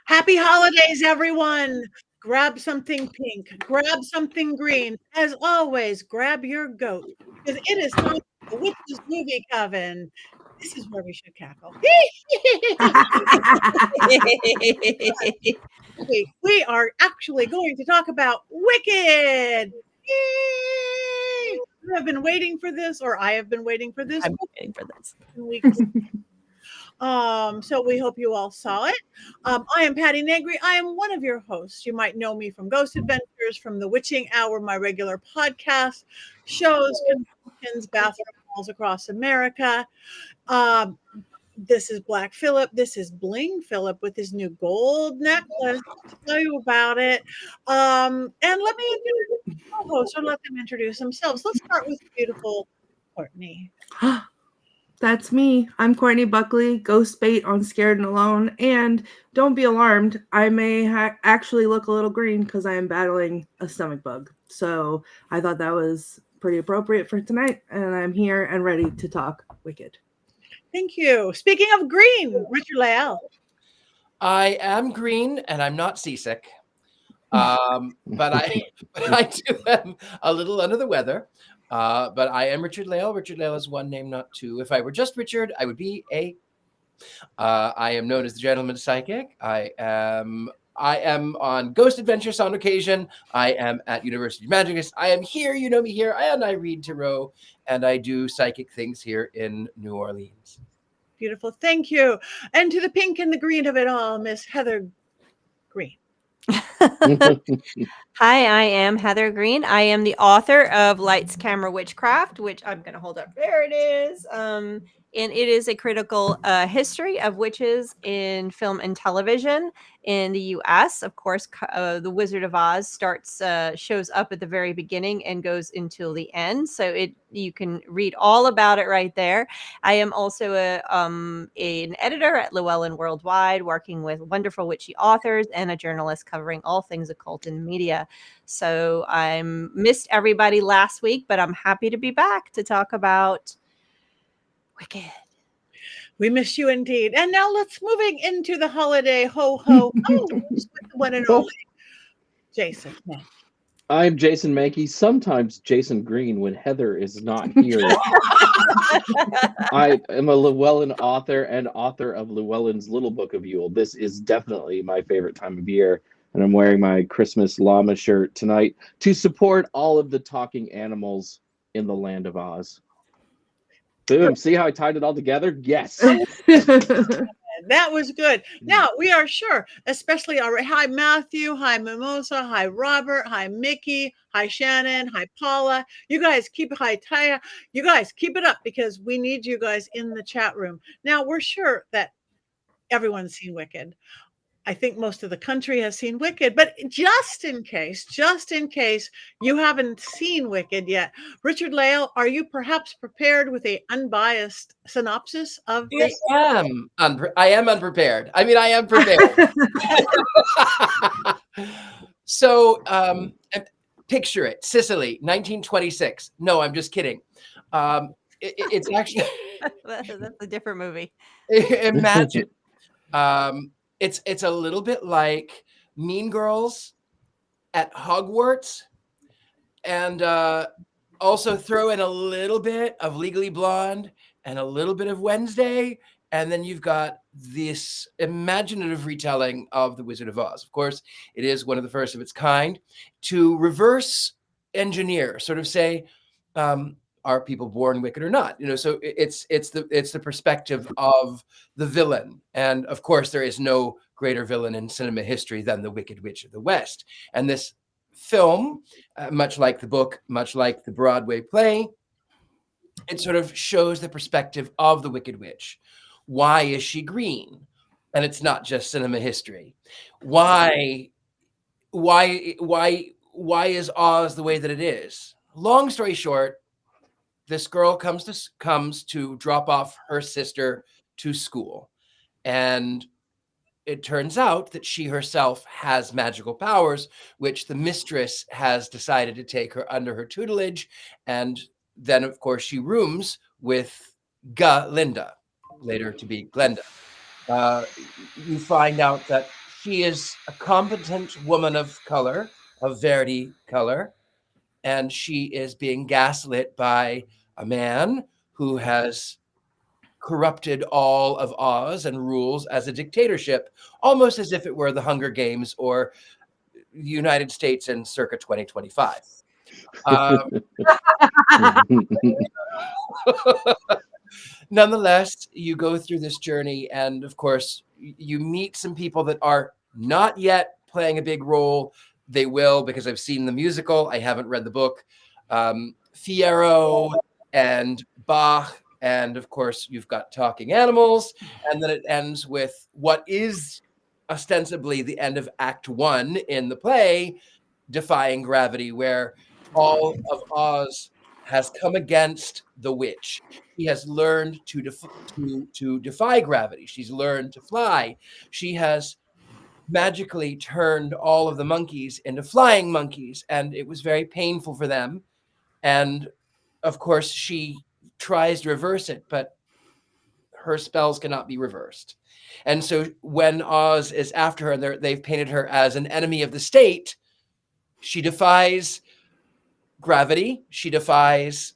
Happy holidays, everyone. Grab something pink, grab something green. As always, grab your goat because it is time for the Witches Movie Coven. This is where we should cackle. We are actually going to talk about Wicked. Yay! You have been waiting for this, or I have been waiting for this. I'm waiting for this. So we hope you all saw it. I am Patti Negri. I am one of your hosts. You might know me from Ghost Adventures, from the Witching Hour, my regular podcast, shows, conventions, bathroom halls across America. This is Black Phillip. This is Bling Phillip with his new gold necklace. I'll tell you about it. And let me introduce the co-host, or let them introduce themselves. Let's start with beautiful Courtney. That's me. I'm Courtney Buckley, ghost bait on Scared and Alone. And don't be alarmed, I may actually look a little green because I am battling a stomach bug. So I thought that was pretty appropriate for tonight. And I'm here and ready to talk Wicked. Thank you. Speaking of Greene, Richard-Lael. I am Greene and I'm not seasick. But I do am a little under the weather. But I am Richard-Lael. Richard-Lael is one name, not two. If I were just Richard, I would be a. I am known as the Gentleman Psychic. I am on Ghost Adventures on occasion. I am at University of Magicus. I am here. You know me here. And I read tarot, and I do psychic things here in New Orleans. Beautiful. Thank you. And to the pink and the green of it all, Miss Heather Greene. Hi, I am Heather Greene. I am the author of Lights, Camera, Witchcraft, which I'm going to hold up. There it is. And it is a critical history of witches in film and television in the U.S. Of course, The Wizard of Oz shows up at the very beginning and goes until the end. So you can read all about it right there. I am also an editor at Llewellyn Worldwide, working with wonderful witchy authors, and a journalist covering all things occult in media. So I missed everybody last week, but I'm happy to be back to talk about Wicked. We miss you indeed. And now let's moving into the holiday ho-ho. With the one and only Jason. I'm Jason Mankey, sometimes Jason Greene when Heather is not here. I am a Llewellyn author and author of Llewellyn's Little Book of Yule. This is definitely my favorite time of year, and I'm wearing my Christmas llama shirt tonight to support all of the talking animals in the land of Oz. Boom. See how I tied it all together? Yes. That was good. Now, we are sure, especially hi, Matthew. Hi, Mimosa. Hi, Robert. Hi, Mickey. Hi, Shannon. Hi, Paula. You guys hi, Taya. You guys keep it up because we need you guys in the chat room. Now, we're sure that everyone's seen Wicked. I think most of the country has seen Wicked, but just in case you haven't seen Wicked yet, Richard-Lael, are you perhaps prepared with a unbiased synopsis of this? I am unprepared. I mean, I am prepared. So, picture it: Sicily, 1926. No, I'm just kidding. It's actually that's a different movie. Imagine. It's a little bit like Mean Girls at Hogwarts, and also throw in a little bit of Legally Blonde and a little bit of Wednesday, and then you've got this imaginative retelling of The Wizard of Oz. Of course, it is one of the first of its kind to reverse engineer, sort of say, are people born wicked or not? So it's the perspective of the villain. And of course, there is no greater villain in cinema history than the Wicked Witch of the West. And this film, much like the book, much like the Broadway play, it sort of shows the perspective of the Wicked Witch. Why is she green? And it's not just cinema history. Why is Oz the way that it is? Long story short, this girl comes to drop off her sister to school. And it turns out that she herself has magical powers, which the mistress has decided to take her under her tutelage. And then, of course, she rooms with Glinda, later to be Glinda. You find out that She is a competent woman of color, of Verdi color, and she is being gaslit by a man who has corrupted all of Oz and rules as a dictatorship, almost as if it were the Hunger Games or the United States in circa 2025. Nonetheless, you go through this journey, and of course, you meet some people that are not yet playing a big role. They will, because I've seen the musical. I haven't read the book. Fierro and Bach, and of course, you've got talking animals, and then it ends with what is ostensibly the end of Act 1 in the play, Defying Gravity, where all of Oz has come against the witch. She has learned to defy gravity. She's learned to fly. She has magically turned all of the monkeys into flying monkeys, and it was very painful for them. And of course, she tries to reverse it, but her spells cannot be reversed. And so when Oz is after her, and they've painted her as an enemy of the state, she defies gravity. She defies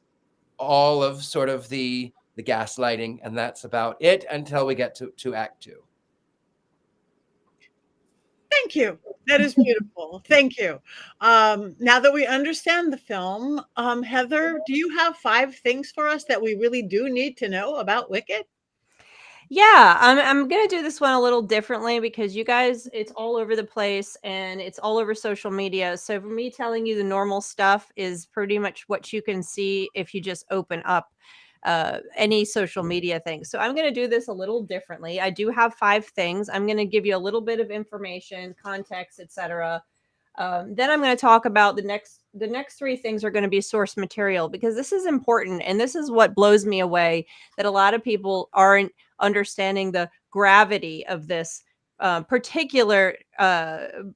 all of sort of the gaslighting, and that's about it until we get to Act 2. Thank you. That is beautiful. Thank you. Now that we understand the film, Heather, do you have 5 things for us that we really do need to know about Wicked? Yeah, I'm gonna do this one a little differently because you guys, it's all over the place and it's all over social media. So for me, telling you the normal stuff is pretty much what you can see if you just open up any social media thing. So I'm gonna do this a little differently. I do have 5 things. I'm gonna give you a little bit of information, context, etc. Then I'm going to talk about the next 3 things are going to be source material, because this is important. And this is what blows me away, that a lot of people aren't understanding the gravity of this particular, the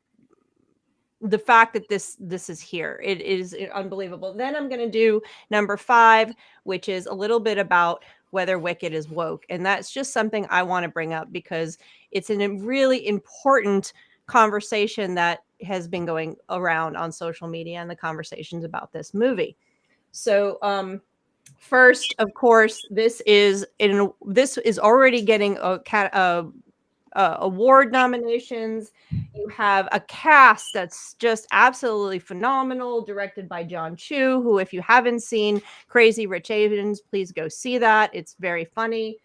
fact that this is here. It is unbelievable. Then I'm going to do number 5, which is a little bit about whether Wicked is woke. And that's just something I want to bring up because it's a really important conversation that has been going around on social media and the conversations about this movie. So first, of course, this is already getting award nominations. You have a cast that's just absolutely phenomenal, directed by John Chu, who, if you haven't seen Crazy Rich Asians, please go see that. It's very funny.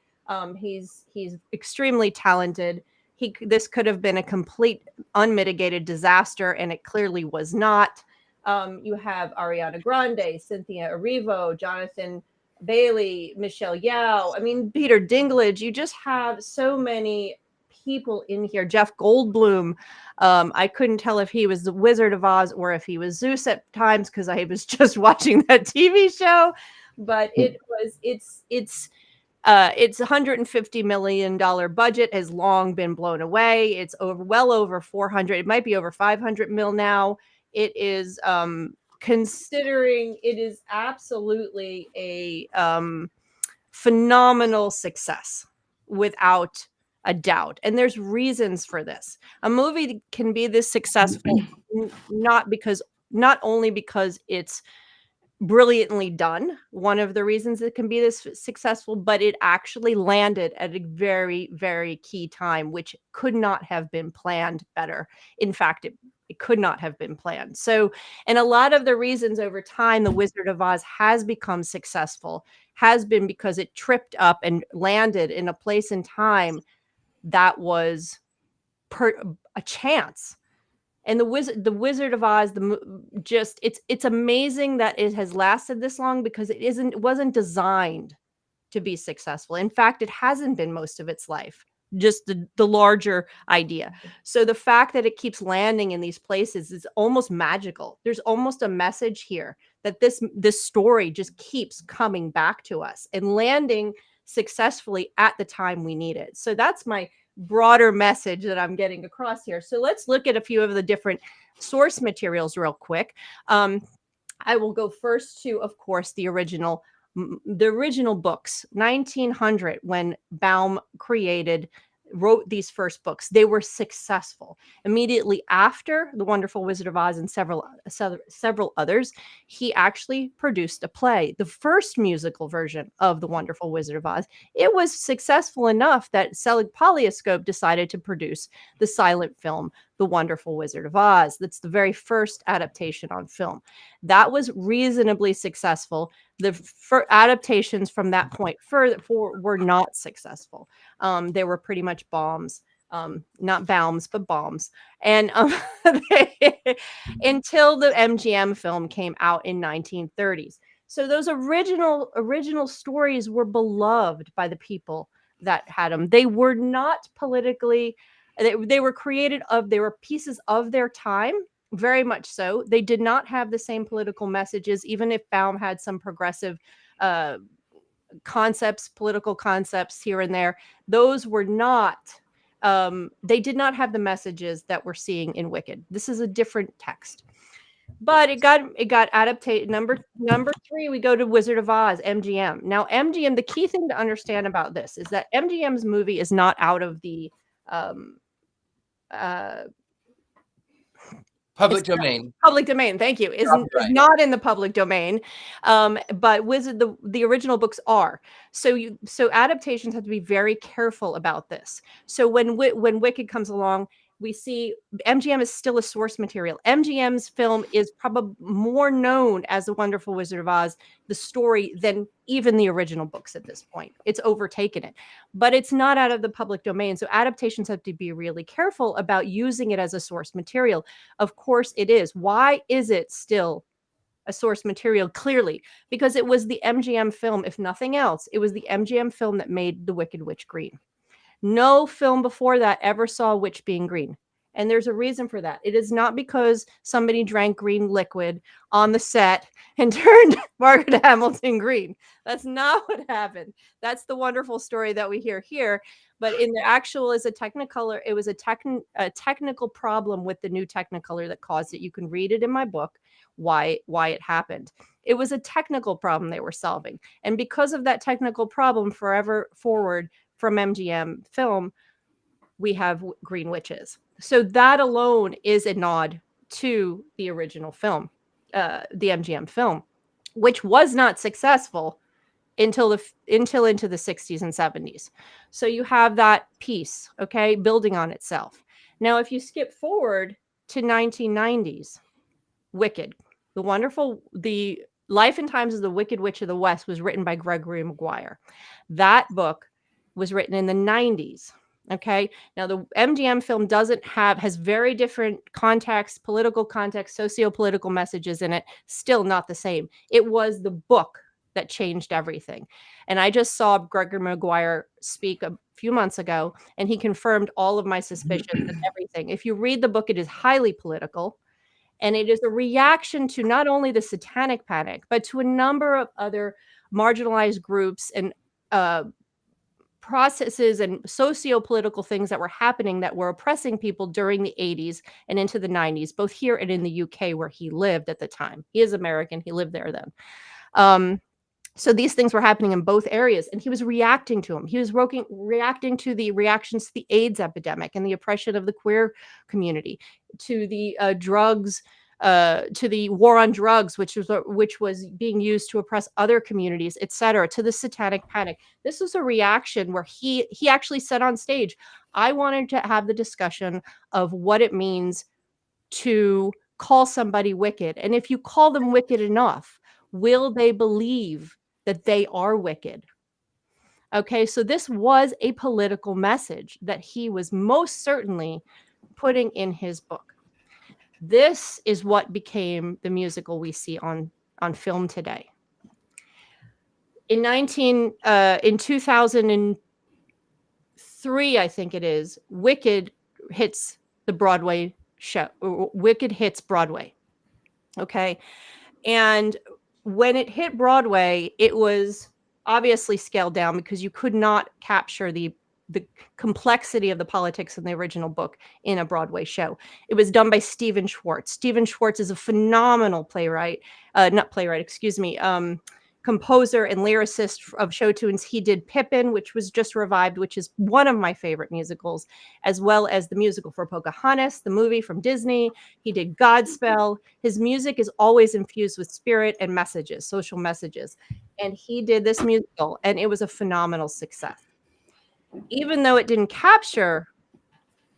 He's extremely talented. This could have been a complete unmitigated disaster, and it clearly was not. You have Ariana Grande, Cynthia Erivo, Jonathan Bailey, Michelle Yeoh. I mean, Peter Dinklage. You just have so many people in here. Jeff Goldblum. I couldn't tell if he was the Wizard of Oz or if he was Zeus at times because I was just watching that TV show. But it's $150 million budget, has long been blown away. It's well over 400. It might be over 500 mil now. It is considering it is absolutely a phenomenal success without a doubt. And there's reasons for this. A movie can be this successful not only because it's brilliantly done. One of the reasons it can be this successful, but it actually landed at a very, very key time, which could not have been planned better. In fact, it could not have been planned. So, and a lot of the reasons over time the Wizard of Oz has become successful has been because it tripped up and landed in a place and time that was a chance. And the Wizard of Oz, it's amazing that it has lasted this long because it wasn't designed to be successful. In fact, it hasn't been most of its life, just the larger idea. So the fact that it keeps landing in these places is almost magical. There's almost a message here that this story just keeps coming back to us and landing successfully at the time we need it. So that's my broader message that I'm getting across here. So let's look at a few of the different source materials real quick. I will go first to, of course, the original books, 1900, when Baum created wrote these first books, they were successful. Immediately after The Wonderful Wizard of Oz and several others, he actually produced a play, the first musical version of The Wonderful Wizard of Oz. It was successful enough that Selig Polyascope decided to produce the silent film, The Wonderful Wizard of Oz. That's the very first adaptation on film. That was reasonably successful. The adaptations from that point forward were not successful. They were pretty much bombs, not bombs, but bombs. And until the MGM film came out in 1930s. So those original stories were beloved by the people that had them. They were not politically, they were they were pieces of their time. Very much so. They did not have the same political messages, even if Baum had some progressive political concepts here and there. Those were not, they did not have the messages that we're seeing in Wicked. This is a different text. But it got adapted. Number 3, we go to Wizard of Oz, MGM. Now, MGM, the key thing to understand about this is that MGM's movie is not out of the public domain. Public domain, thank you. Is not in the public domain, but the original books are. So adaptations have to be very careful about this. So when Wicked comes along, we see MGM is still a source material. MGM's film is probably more known as The Wonderful Wizard of Oz, the story, than even the original books at this point. It's overtaken it, but it's not out of the public domain. So adaptations have to be really careful about using it as a source material. Of course it is. Why is it still a source material? Clearly, because it was the MGM film. If nothing else, it was the MGM film that made the Wicked Witch green. No film before that ever saw a witch being green. And there's a reason for that. It is not because somebody drank green liquid on the set and turned Margaret Hamilton green. That's not what happened. That's the wonderful story that we hear here. But in the actual, as a Technicolor, it was a technical problem with the new Technicolor that caused it. You can read it in my book, why it happened. It was a technical problem they were solving. And because of that technical problem, forever forward, from MGM film, we have Green Witches. So that alone is a nod to the original film, the MGM film, which was not successful until into the 60s and 70s. So you have that piece, okay, building on itself. Now, if you skip forward to 1990s, Wicked, the Life and Times of the Wicked Witch of the West was written by Gregory Maguire. That book was written in the 90s. Okay. Now the MGM film has very different context, political context, socio-political messages in it. Still not the same. It was the book that changed everything. And I just saw Gregory Maguire speak a few months ago, and he confirmed all of my suspicions and everything. If you read the book, it is highly political. And it is a reaction to not only the Satanic Panic, but to a number of other marginalized groups and processes and socio-political things that were happening that were oppressing people during the 80s and into the 90s, both here and in the UK where he lived at the time. He is American. He lived there then. So these things were happening in both areas, and he was reacting to them. He was reacting to the reactions to the AIDS epidemic and the oppression of the queer community, to the drugs, to the war on drugs, which was being used to oppress other communities, etc., to the Satanic Panic. This was a reaction where he actually said on stage, I wanted to have the discussion of what it means to call somebody wicked. And if you call them wicked enough, will they believe that they are wicked? Okay, so this was a political message that he was most certainly putting in his book. This is what became the musical we see on film today. In 2003, I think it is, Wicked hits the Broadway show. Wicked hits Broadway. Okay. And when it hit Broadway, it was obviously scaled down because you could not capture the complexity of the politics in the original book in a Broadway show. It was done by Stephen Schwartz. Stephen Schwartz is a phenomenal composer and lyricist of show tunes. He did Pippin, which was just revived, which is one of my favorite musicals, as well as the musical for Pocahontas, the movie from Disney. He did Godspell. His music is always infused with spirit and messages, social messages. And he did this musical, and it was a phenomenal success. Even though it didn't capture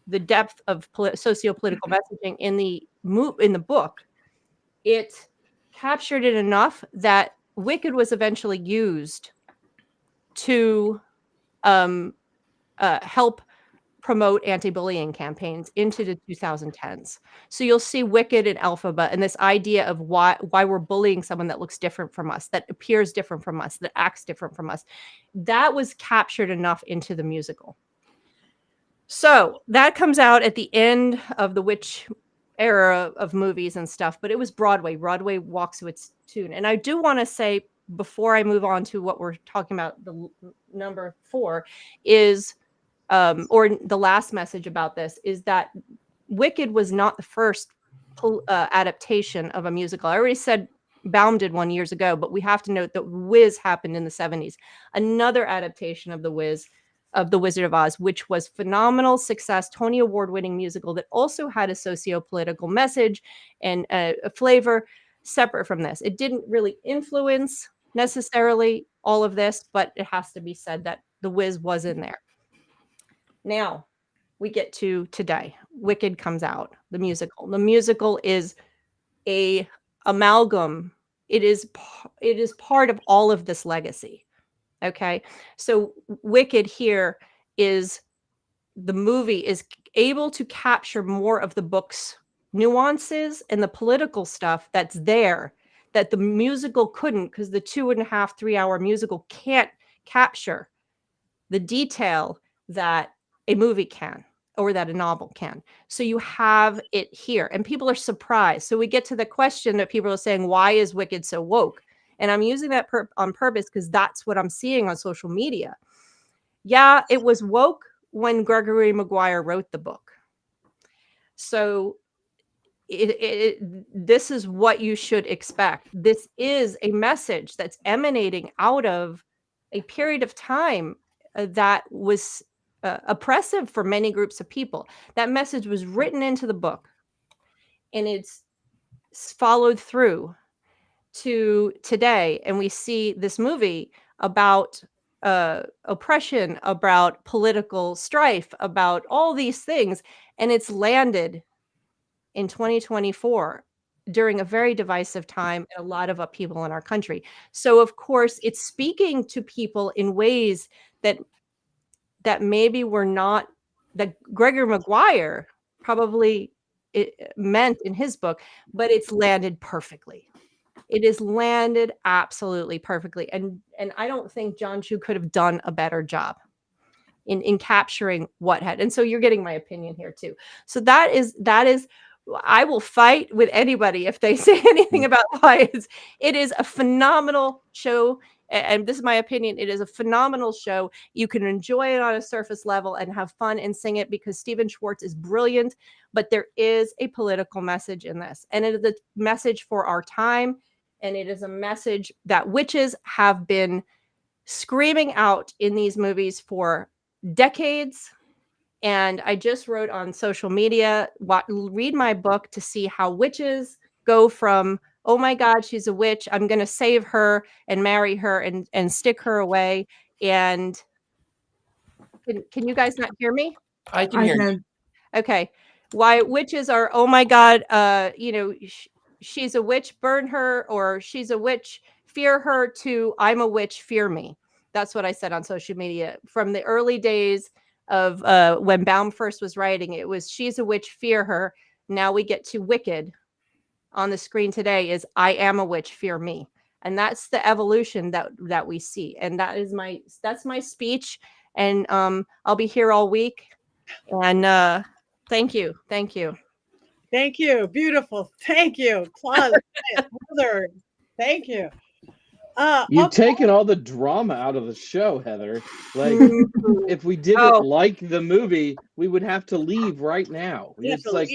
the depth of socio-political messaging in the book, it captured it enough that Wicked was eventually used to help promote anti-bullying campaigns into the 2010s. So you'll see Wicked and Elphaba and this idea of why we're bullying someone that looks different from us, that appears different from us, that acts different from us. That was captured enough into the musical. So that comes out at the end of the witch era of movies and stuff, but it was Broadway. Broadway walks to its tune. And I do want to say, before I move on to what we're talking about, the number 4 is, or the last message about this is that Wicked was not the first adaptation of a musical. I already said Baum did one years ago, but we have to note that Wiz happened in the 70s. Another adaptation of the Wiz, of The Wizard of Oz, which was phenomenal success, Tony Award-winning musical that also had a socio-political message and a flavor separate from this. It didn't really influence necessarily all of this, but it has to be said that The Wiz was in there. Now we get to today. Wicked comes out, the musical. The musical is a amalgam. It is part of all of this legacy. Okay, so Wicked here is, the movie is able to capture more of the book's nuances and the political stuff that's there that the musical couldn't, because the 2.5, 3 hour musical can't capture the detail that a movie can, or that a novel can. So you have it here, and people are surprised. So we get to the question that people are saying, why is Wicked so woke? And I'm using that on purpose because that's what I'm seeing on social media. Yeah, it was woke when Gregory Maguire wrote the book. So this is what you should expect. This is a message that's emanating out of a period of time that was oppressive for many groups of people. That message was written into the book, and it's followed through to today, and we see this movie about oppression, about political strife, about all these things, and it's landed in 2024 during a very divisive time and a lot of upheaval in our country. So of course it's speaking to people in ways that maybe were not, that Gregory Maguire probably meant in his book, but it's landed perfectly. It is landed absolutely perfectly. And I don't think John Chu could have done a better job in capturing what had. And so you're getting my opinion here too. So that is, I will fight with anybody if they say anything about why it is a phenomenal show. And this is my opinion. It is a phenomenal show. You can enjoy it on a surface level and have fun and sing it because Stephen Schwartz is brilliant, but there is a political message in this, and it is a message for our time. And it is a message that witches have been screaming out in these movies for decades. And I just wrote on social media, read my book to see how witches go from, oh my God, she's a witch, I'm going to save her and marry her and stick her away. And can you guys not hear me? I can hear you. Okay. Why witches are, oh my God, she's a witch, burn her, or she's a witch, fear her, to I'm a witch, fear me. That's what I said on social media. From the early days of when Baum first was writing, it was she's a witch, fear her. Now we get to Wicked on the screen today is I am a witch, fear me. And that's the evolution that we see. And that's my speech. And I'll be here all week. And thank you. Thank you. Thank you. Beautiful. Thank you. Claude, Heather, thank you. You've taken all the drama out of the show, Heather. Like, if we didn't like the movie, we would have to leave right now. It's like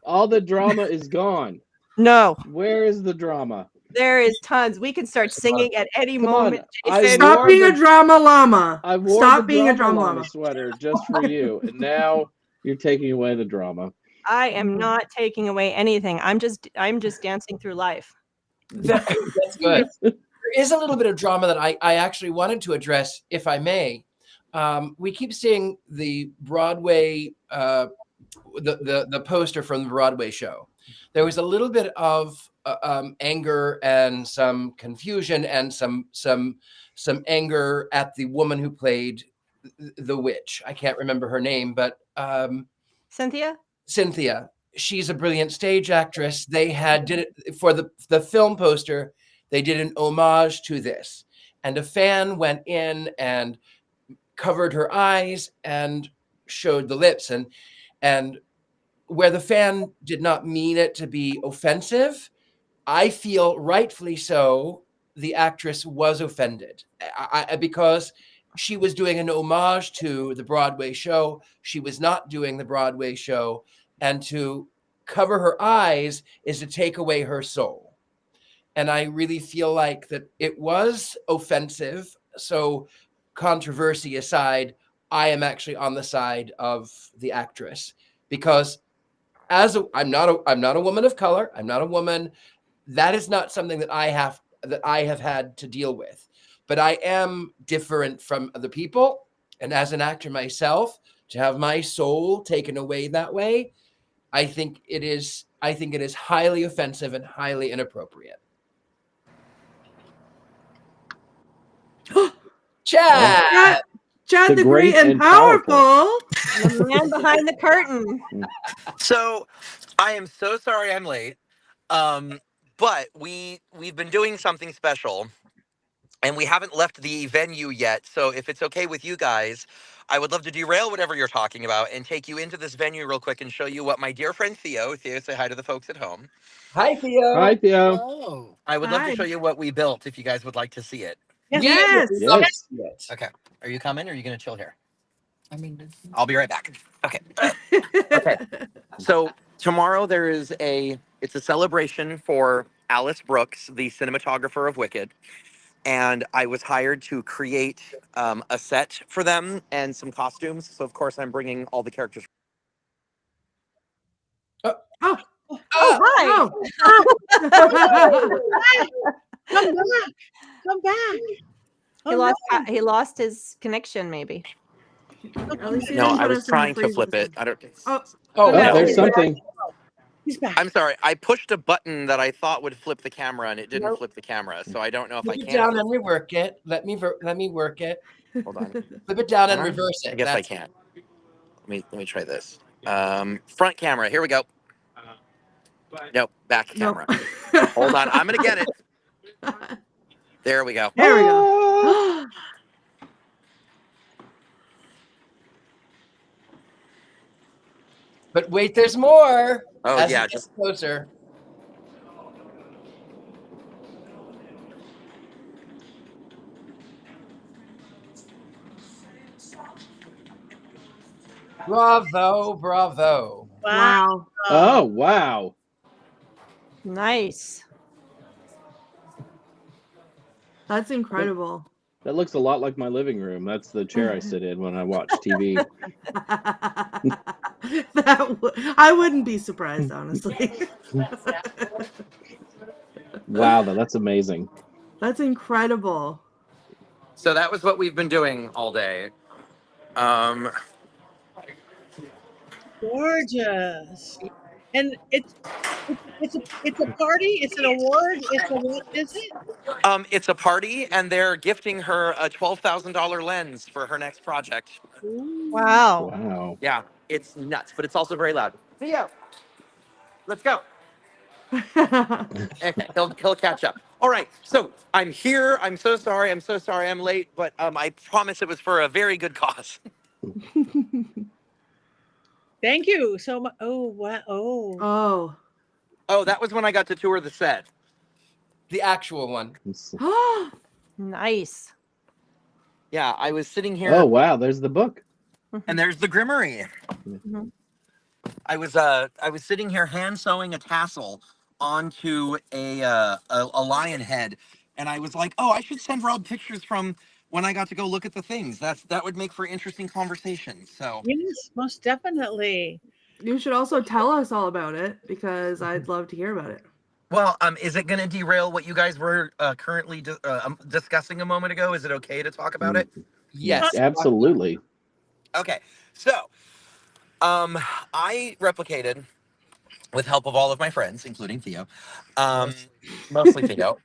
all the drama is gone. No. Where is the drama? There is tons. We can start singing at any Come on. moment. I Jason. wore Stop being the- a drama llama. I wore Stop the being a drama drama llama llama. sweater just for you, and now you're taking away the drama. I am not taking away anything. I'm just dancing through life. That's good. There is a little bit of drama that I actually wanted to address, if I may. We keep seeing the Broadway, the poster from the Broadway show. There was a little bit of anger and some confusion and some anger at the woman who played the witch. I can't remember her name, but Cynthia? Cynthia. She's a brilliant stage actress. They did it for the film poster. They did an homage to this, and a fan went in and covered her eyes and showed the lips, and where the fan did not mean it to be offensive, I feel rightfully so. The actress was offended because she was doing an homage to the Broadway show. She was not doing the Broadway show. And to cover her eyes is to take away her soul. And I really feel like that it was offensive. So controversy aside, I am actually on the side of the actress because I'm not a woman of color. I'm not a woman. That is not something that I have had to deal with. But I am different from other people. And as an actor myself, to have my soul taken away that way, I think it is highly offensive and highly inappropriate. Chad. Chad the Great and powerful. Powerful. The man behind the curtain. So I am so sorry I'm late. But we've been doing something special and we haven't left the venue yet. So if it's okay with you guys, I would love to derail whatever you're talking about and take you into this venue real quick and show you what my dear friend Theo, say hi to the folks at home. Hi, Theo. Hi, Theo. Oh. I would love to show you what we built if you guys would like to see it. Yes. Yes. Okay. Are you coming or are you going to chill here? I mean, I'll be right back. Okay. Okay. So tomorrow it's a celebration for Alice Brooks, the cinematographer of Wicked. And I was hired to create a set for them and some costumes. So, of course, I'm bringing all the characters. Oh, hi. Come back. He lost his connection, maybe. At least he No, didn't I put was us in the trying to freeze flip it. list. I don't. Oh, Oh, no. there's something. He's back. I'm sorry. I pushed a button that I thought would flip the camera, and it didn't Nope. flip the camera. So I don't know if Flip I it can. down and rework it. Let me work it. Hold on. Flip it down and Huh? reverse it. I guess I can't. Let me try this. Front camera. Here we go. Nope. Back Nope. camera. Hold on. I'm gonna get it. There we go. There we go. But wait, there's more. Oh As yeah, it gets just closer. Bravo, bravo. Wow. Oh, wow. Nice. That's incredible. That looks a lot like my living room. That's the chair I sit in when I watch TV. I wouldn't be surprised, honestly. Wow, that's amazing. That's incredible. so that was what we've been doing all day. Gorgeous. And it's a party. It's an award. What is it? It's a party, and they're gifting her a $12,000 lens for her next project. Wow. Wow. Yeah, it's nuts, but it's also very loud. Theo, let's go. Okay, he'll catch up. All right, so I'm here. I'm so sorry. I'm late, but I promise it was for a very good cause. Thank you so much. Oh wow. Oh. Oh, that was when I got to tour the set. The actual one. Nice. Yeah, I was sitting here. Oh, wow. There's the book. And there's the Grimmery. Mhm. I was sitting here hand sewing a tassel onto a lion head, and I was like, oh, I should send Rob pictures from when I got to go look at the things. That would make for interesting conversation. So Yes, most definitely. You should also tell us all about it because I'd love to hear about it. well, is it going to derail what you guys were currently discussing a moment ago? Is it okay to talk about it? Yes. Absolutely. Okay, so I replicated with help of all of my friends, including Theo, mostly Theo,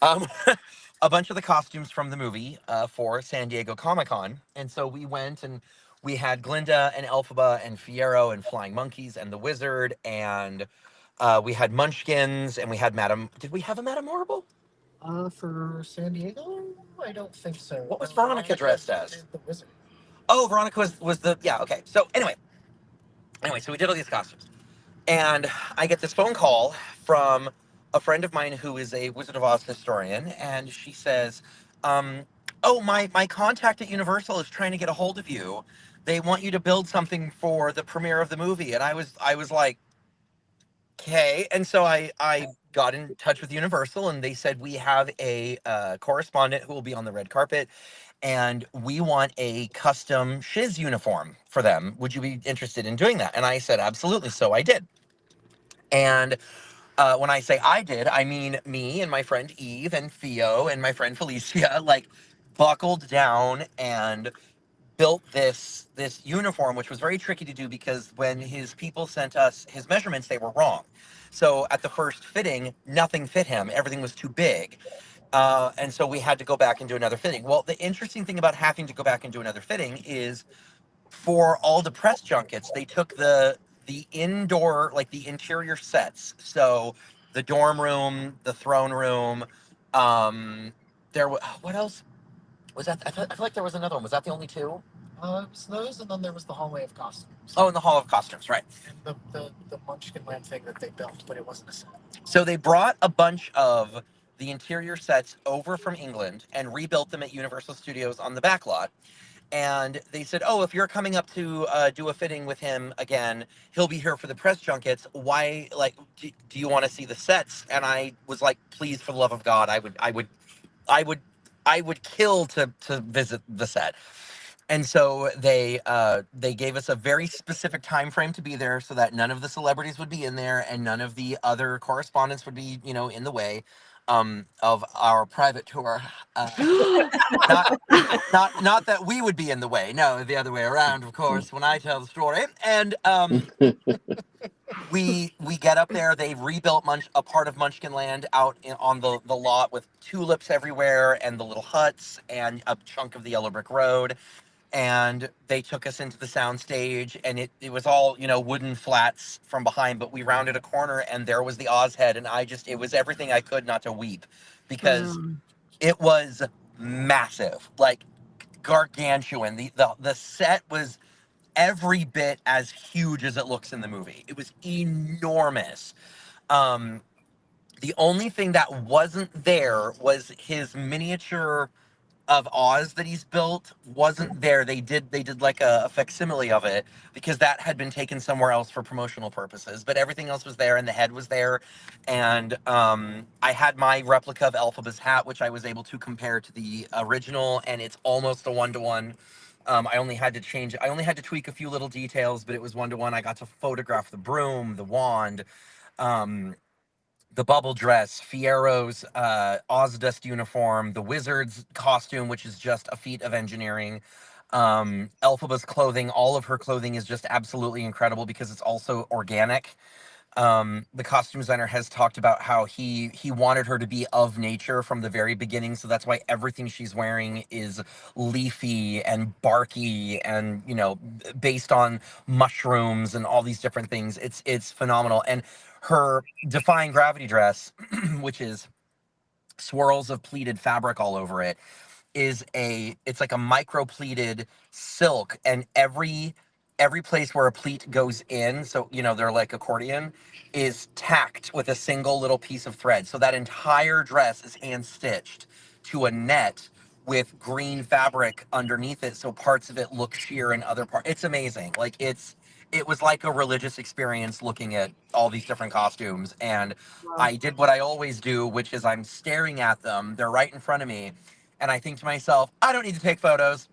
a bunch of the costumes from the movie for San Diego Comic-Con. And so we went and we had Glinda and Elphaba and Fiero and Flying Monkeys and the Wizard, and we had Munchkins, and we had Madame. Did we have a Madame Horrible? For San Diego, I don't think so. What was Veronica dressed as? The Wizard. Oh, Veronica was the, yeah, okay. So anyway, so we did all these costumes. And I get this phone call from a friend of mine who is a Wizard of Oz historian, and she says, oh, my contact at Universal is trying to get a hold of you. They want you to build something for the premiere of the movie. And I was like, okay. And so I got in touch with Universal, and they said, we have a correspondent who will be on the red carpet, and we want a custom shiz uniform for them. Would you be interested in doing that? And I said, absolutely. So I did. And when I say I did, I mean me and my friend Eve and Theo and my friend Felicia, like, buckled down and built this uniform, which was very tricky to do because when his people sent us his measurements, they were wrong. So at the first fitting, nothing fit him. Everything was too big. And so we had to go back and do another fitting. Well, the interesting thing about having to go back and do another fitting is for all the press junkets, they took the indoor, like the interior sets. So the dorm room, the throne room, what else was that? I feel like there was another one. Was that the only two? It was those, and then there was the hallway of costumes. Oh, in the Hall of Costumes, right. And the Munchkin Land thing that they built, but it wasn't a set. So they brought a bunch of the interior sets over from England and rebuilt them at Universal Studios on the back lot. And they said, oh, if you're coming up to do a fitting with him again, he'll be here for the press junkets. Why, like, do you want to see the sets? And I was like, please, for the love of God, I would kill to visit the set. And so they gave us a very specific time frame to be there so that none of the celebrities would be in there and none of the other correspondents would be, in the way of our private tour. Not that we would be in the way. No, the other way around, of course, when I tell the story. And we get up there. They rebuilt a part of Munchkin Land out on the lot with tulips everywhere and the little huts and a chunk of the yellow brick road. And they took us into the sound stage, and it was all, wooden flats from behind, but we rounded a corner and there was the Oz head, and it was everything I could not to weep because it was massive, like gargantuan. The set was every bit as huge as it looks in the movie. It was enormous. The only thing that wasn't there was his miniature of Oz that he's built wasn't there. They did like a facsimile of it because that had been taken somewhere else for promotional purposes, but everything else was there and the head was there. And I had my replica of Elphaba's hat, which I was able to compare to the original, and it's almost a 1-to-1. I only had to tweak a few little details, but it was 1-to-1. I got to photograph the broom, the wand, the bubble dress, Fiero's Ozdust uniform, the wizard's costume, which is just a feat of engineering, Elphaba's clothing. All of her clothing is just absolutely incredible because it's also organic. The costume designer has talked about how he wanted her to be of nature from the very beginning, so that's why everything she's wearing is leafy and barky and based on mushrooms and all these different things. It's phenomenal. And her defying gravity dress, which is swirls of pleated fabric all over it, it's like a micro pleated silk, and every place where a pleat goes in, so they're like accordion, is tacked with a single little piece of thread. So that entire dress is hand stitched to a net with green fabric underneath it, so parts of it look sheer and other parts. It's amazing. Like it was like a religious experience looking at all these different costumes. And I did what I always do, which is I'm staring at them. They're right in front of me, and I think to myself, I don't need to take photos.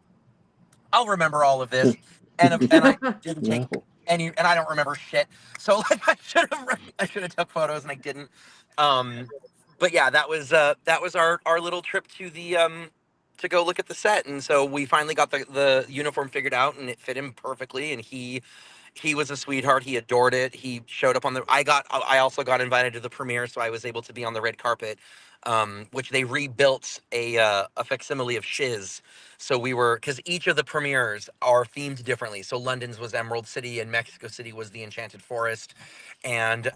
I'll remember all of this. And I didn't take No. any, and I don't remember shit. So like I should have took photos and I didn't. But yeah, that was our little trip to the to go look at the set. And so we finally got the uniform figured out, and it fit him perfectly. And he was a sweetheart. He adored it. He showed up on the. I also got invited to the premiere, so I was able to be on the red carpet, which they rebuilt a facsimile of Shiz. So we were, because each of the premieres are themed differently. So London's was Emerald City, and Mexico City was the Enchanted Forest, and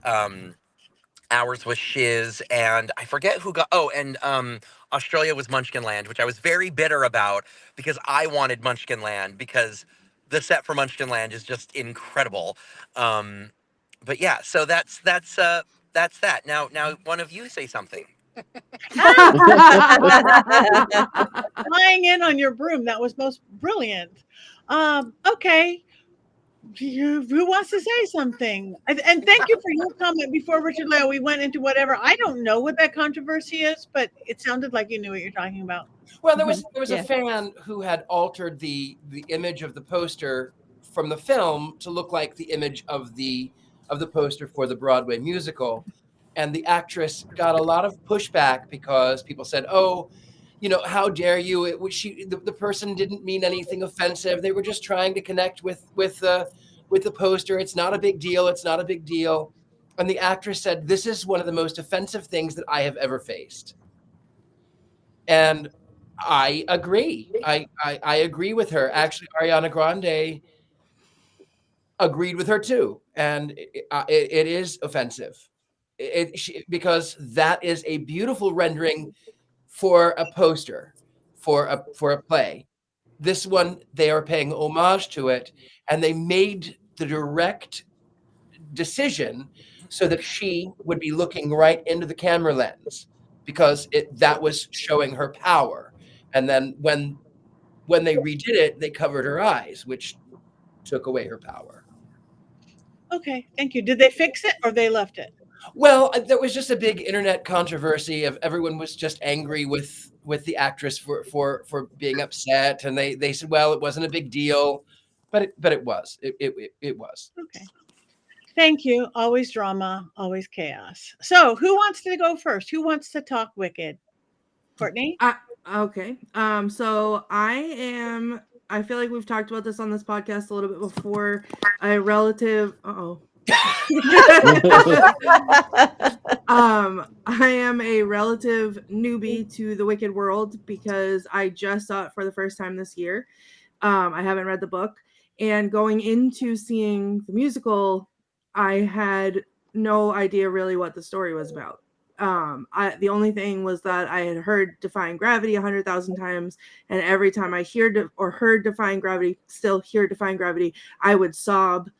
ours was Shiz, and I forget who got. Oh, and Australia was Munchkinland, which I was very bitter about because I wanted Munchkinland because the set for Munchkinland is just incredible. But yeah, so that's that. Now one of you say something. Flying in on your broom. That was most brilliant. Okay. Who wants to say something? And thank you for your comment before, Richard-Lael. We went into whatever. I don't know what that controversy is, but it sounded like you knew what you're talking about. Well, there was Yeah. a fan who had altered the image of the poster from the film to look like the image of the poster for the Broadway musical, and the actress got a lot of pushback because people said, "Oh, how dare you? The person didn't mean anything offensive. They were just trying to connect with the poster. It's not a big deal. It's not a big deal." And the actress said, "This is one of the most offensive things that I have ever faced." And I agree. I agree with her. Actually, Ariana Grande agreed with her too, and it is offensive. Because that is a beautiful rendering for a poster, for a play. This one, they are paying homage to it, and they made the direct decision so that she would be looking right into the camera lens because that was showing her power. And then when they redid it, they covered her eyes, which took away her power. Okay, thank you. Did they fix it or they left it? Well, there was just a big internet controversy of everyone was just angry with the actress for being upset, and they said, well, it wasn't a big deal, but it was. It was. Okay. Thank you. Always drama, always chaos. So who wants to go first? Who wants to talk Wicked? Courtney? Okay. So I feel like we've talked about this on this podcast a little bit before. A relative. I am a relative newbie to the Wicked world because I just saw it for the first time this year. I haven't read the book, and going into seeing the musical, I had no idea really what the story was about. The only thing was that I had heard Defying Gravity 100,000 times, and every time I heard Defying Gravity, I would sob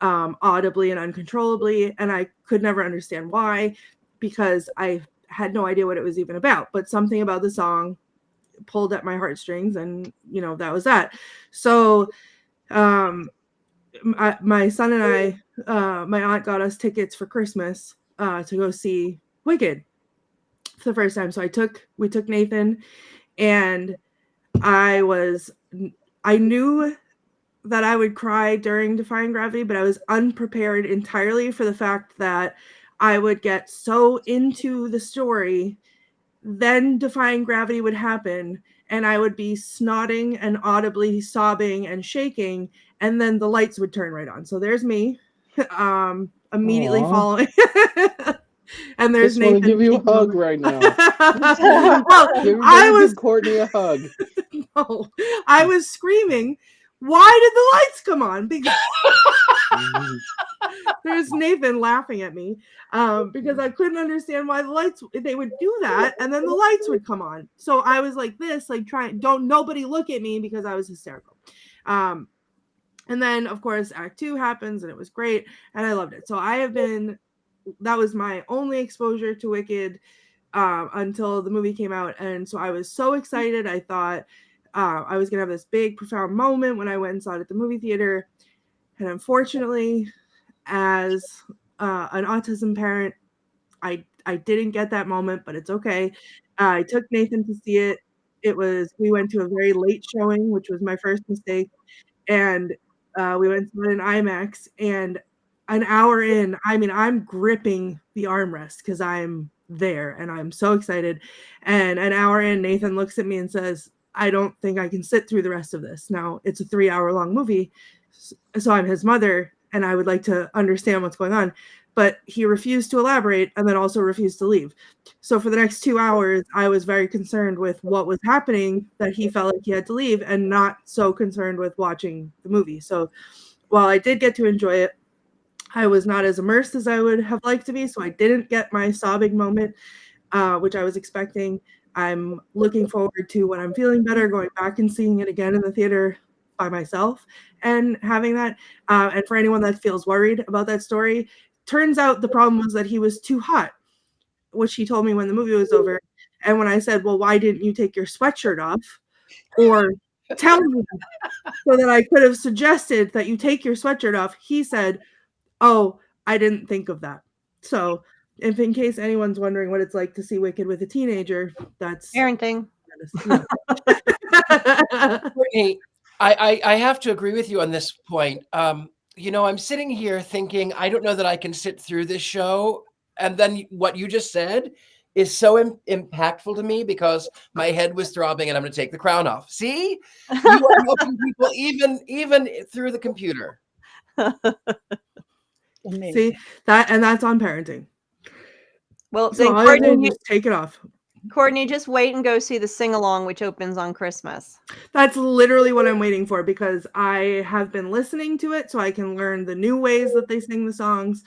audibly and uncontrollably, and I could never understand why, because I had no idea what it was even about. But something about the song pulled at my heartstrings, and that was that. So my son and I, my aunt got us tickets for Christmas to go see Wicked for the first time. So we took Nathan, and I knew that I would cry during Defying Gravity, but I was unprepared entirely for the fact that I would get so into the story, then Defying Gravity would happen, and I would be snotting and audibly sobbing and shaking, and then the lights would turn right on. So there's me, immediately Aww. following. And there's Nathan. I Nathan. want to give you a hug right now. Well, I was give Courtney a hug. No, I was screaming, "Why did the lights come on?" Because there's Nathan laughing at me because I couldn't understand why they would do that, and then the lights would come on. So I was like this, like don't nobody look at me, because I was hysterical. And then of course Act 2 happens, and it was great, and I loved it. So that was my only exposure to Wicked until the movie came out. And so I was so excited. I thought I was going to have this big, profound moment when I went and saw it at the movie theater. And unfortunately, as an autism parent, I didn't get that moment, but it's okay. I took Nathan to see it. We went to a very late showing, which was my first mistake. And we went to an IMAX, and an hour in, I mean, I'm gripping the armrest because I'm there and I'm so excited. And an hour in, Nathan looks at me and says, I don't think I can sit through the rest of this. Now, it's a 3-hour long movie, so I'm his mother, and I would like to understand what's going on. But he refused to elaborate and then also refused to leave. So for the next 2 hours, I was very concerned with what was happening, that he felt like he had to leave, and not so concerned with watching the movie. So while I did get to enjoy it, I was not as immersed as I would have liked to be. So I didn't get my sobbing moment, which I was expecting. I'm looking forward to, when I'm feeling better, going back and seeing it again in the theater by myself and having that. And for anyone that feels worried about that story, turns out the problem was that he was too hot, which he told me when the movie was over. And when I said, well, why didn't you take your sweatshirt off or tell me so that I could have suggested that you take your sweatshirt off, he said, oh, I didn't think of that. So if in case anyone's wondering what it's like to see Wicked with a teenager, that's Parenting. Courtney, I have to agree with you on this point. I'm sitting here thinking, I don't know that I can sit through this show. And then what you just said is so impactful to me because my head was throbbing and I'm going to take the crown off. See, you are helping people even through the computer. See that, and that's on parenting. Well, So then all you do Courtney, is just take it off. Courtney, just wait and go see the sing-along, which opens on Christmas. That's literally what I'm waiting for, because I have been listening to it so I can learn the new ways that they sing the songs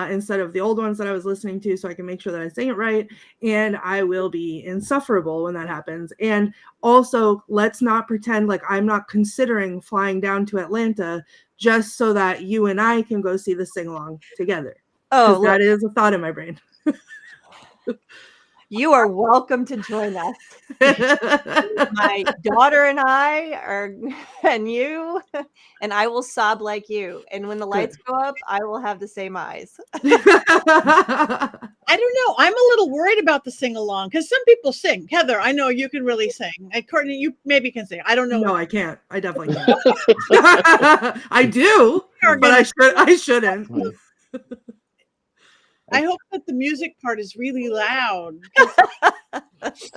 instead of the old ones that I was listening to, so I can make sure that I sing it right. And I will be insufferable when that happens. And also, let's not pretend like I'm not considering flying down to Atlanta just so that you and I can go see the sing-along together. Oh, that is a thought in my brain. You are welcome to join us. My daughter and I are, and you, and I will sob like you. And when the lights go up, I will have the same eyes. I don't know. I'm a little worried about the sing along because some people sing. Heather, I know you can really sing. And Courtney, you maybe can sing. I don't know. No, I can't. I definitely can't. I do, but I shouldn't. I hope that the music part is really loud. If it's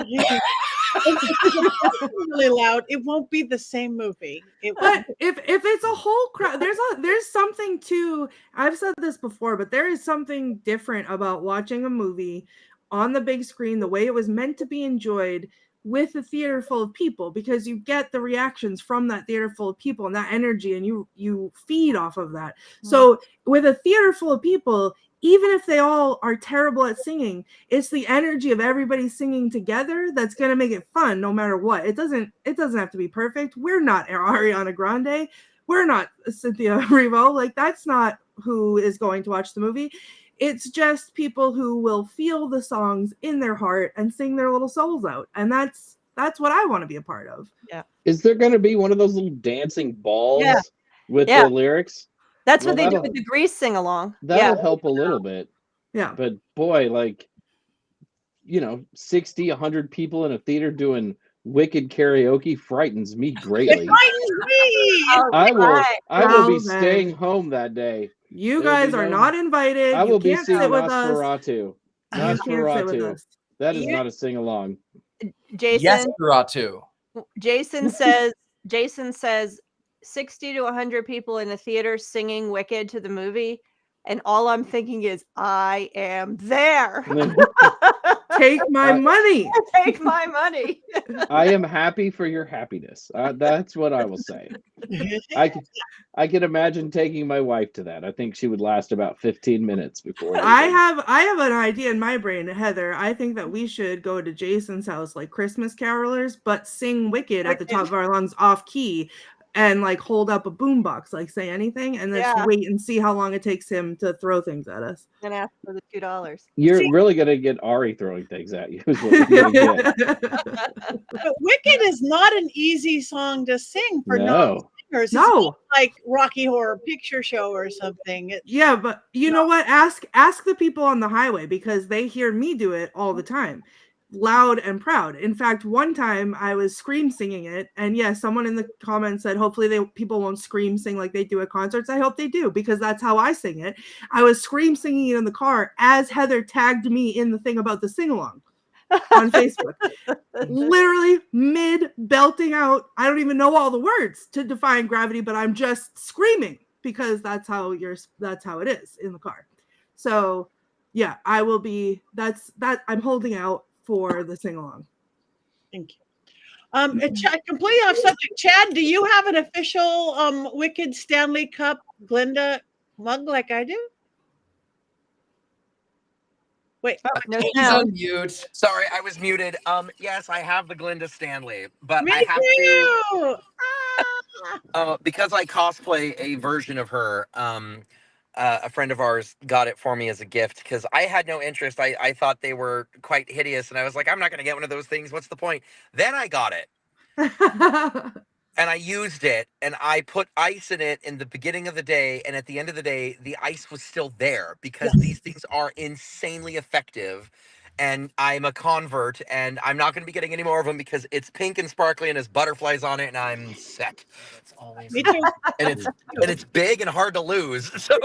really loud, it won't be the same movie. But if it's a whole crowd, there's something to. I've said this before, but there is something different about watching a movie on the big screen, the way it was meant to be enjoyed, with a theater full of people, because you get the reactions from that theater full of people and that energy, and you feed off of that. So with a theater full of people, even if they all are terrible at singing, it's the energy of everybody singing together that's going to make it fun no matter what. It doesn't have to be perfect. We're not Ariana Grande. We're not Cynthia Erivo. Like, that's not who is going to watch the movie. It's just people who will feel the songs in their heart and sing their little souls out. And that's what I want to be a part of. Yeah. Is there going to be one of those little dancing balls with the lyrics? That's what they do with the Grease sing-along. That'll help a little bit. Yeah. But boy, 60, 100 people in a theater doing Wicked karaoke frightens me greatly. It frightens me. I will be staying home that day. You guys are not invited. I will be seeing Nosferatu. Nosferatu. That is not a sing-along. Jason. Yes, Nosferatu. Jason says 60 to 100 people in the theater singing Wicked to the movie, and all I'm thinking is, I am there. Take my money. Take my money. I am happy for your happiness. That's what I will say. I can imagine taking my wife to that. I think she would last about 15 minutes before. I have an idea in my brain, Heather. I think that we should go to Jason's house like Christmas carolers, but sing Wicked at the top of our lungs off key. and like hold up a boombox, like say anything, and then Yeah. just wait and see how long it takes him to throw things at us. And ask for the $2. You're See- really gonna get Ari throwing things at you. Is what you're gonna get. But Wicked is not an easy song to sing for No. non-singers. It's No. not like Rocky Horror Picture Show or something. Yeah, but you know what? Ask the people on the highway, because they hear me do it all the time, loud and proud. In fact, one time I was scream singing it, and yes, someone in the comments said hopefully people won't scream sing like they do at concerts. I hope they do, because that's how I sing it. I was scream singing it in the car as Heather tagged me in the thing about the sing along on Facebook. Literally mid belting out. I don't even know all the words to Defying Gravity, but I'm just screaming because that's how it is in the car. So yeah, I will be I'm holding out for the sing along. Thank you. Completely off subject. Chad, do you have an official Wicked Stanley Cup Glinda mug like I do? Wait, No He's sound. on mute. Sorry, I was muted. Yes, I have the Glinda Stanley, but me I have to too. Ah. because I cosplay a version of her. A friend of ours got it for me as a gift because I had no interest. I thought they were quite hideous, and I was like, I'm not going to get one of those things. What's the point? Then I got it, and I used it, and I put ice in it in the beginning of the day, and at the end of the day, the ice was still there because these things are insanely effective. And I'm a convert, and I'm not going to be getting any more of them because it's pink and sparkly and has butterflies on it, and I'm set. It's always Me too. and it's big and hard to lose. So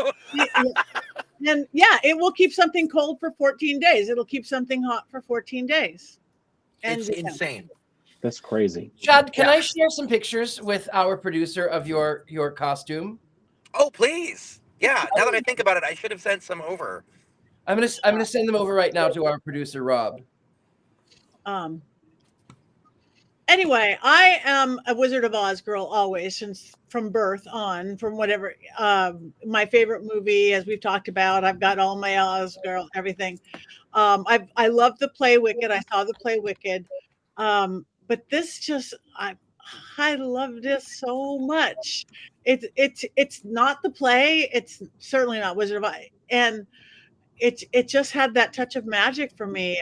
And yeah, it will keep something cold for 14 days. It'll keep something hot for 14 days. And it's insane. That's crazy. Chad, can Yeah. I share some pictures with our producer of your costume? Oh, please. Yeah, now that I think about it, I should have sent some over. I'm gonna send them over right now to our producer Rob. Anyway, I am a Wizard of Oz girl always, since from birth on, from whatever. My favorite movie, as we've talked about, I've got all my Oz girl, everything. I love the play Wicked. I saw the play Wicked, but this just I loved this so much. It's not the play. It's certainly not Wizard of Oz, and it just had that touch of magic for me.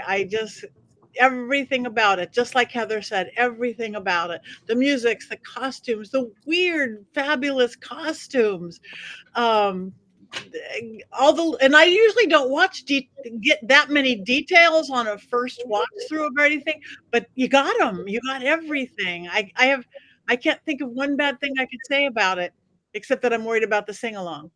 Everything about it, just like Heather said, everything about it, the music, the costumes, the weird fabulous costumes, and I usually don't get that many details on a first watch through of anything, but you got everything. I can't think of one bad thing I could say about it, except that I'm worried about the sing along.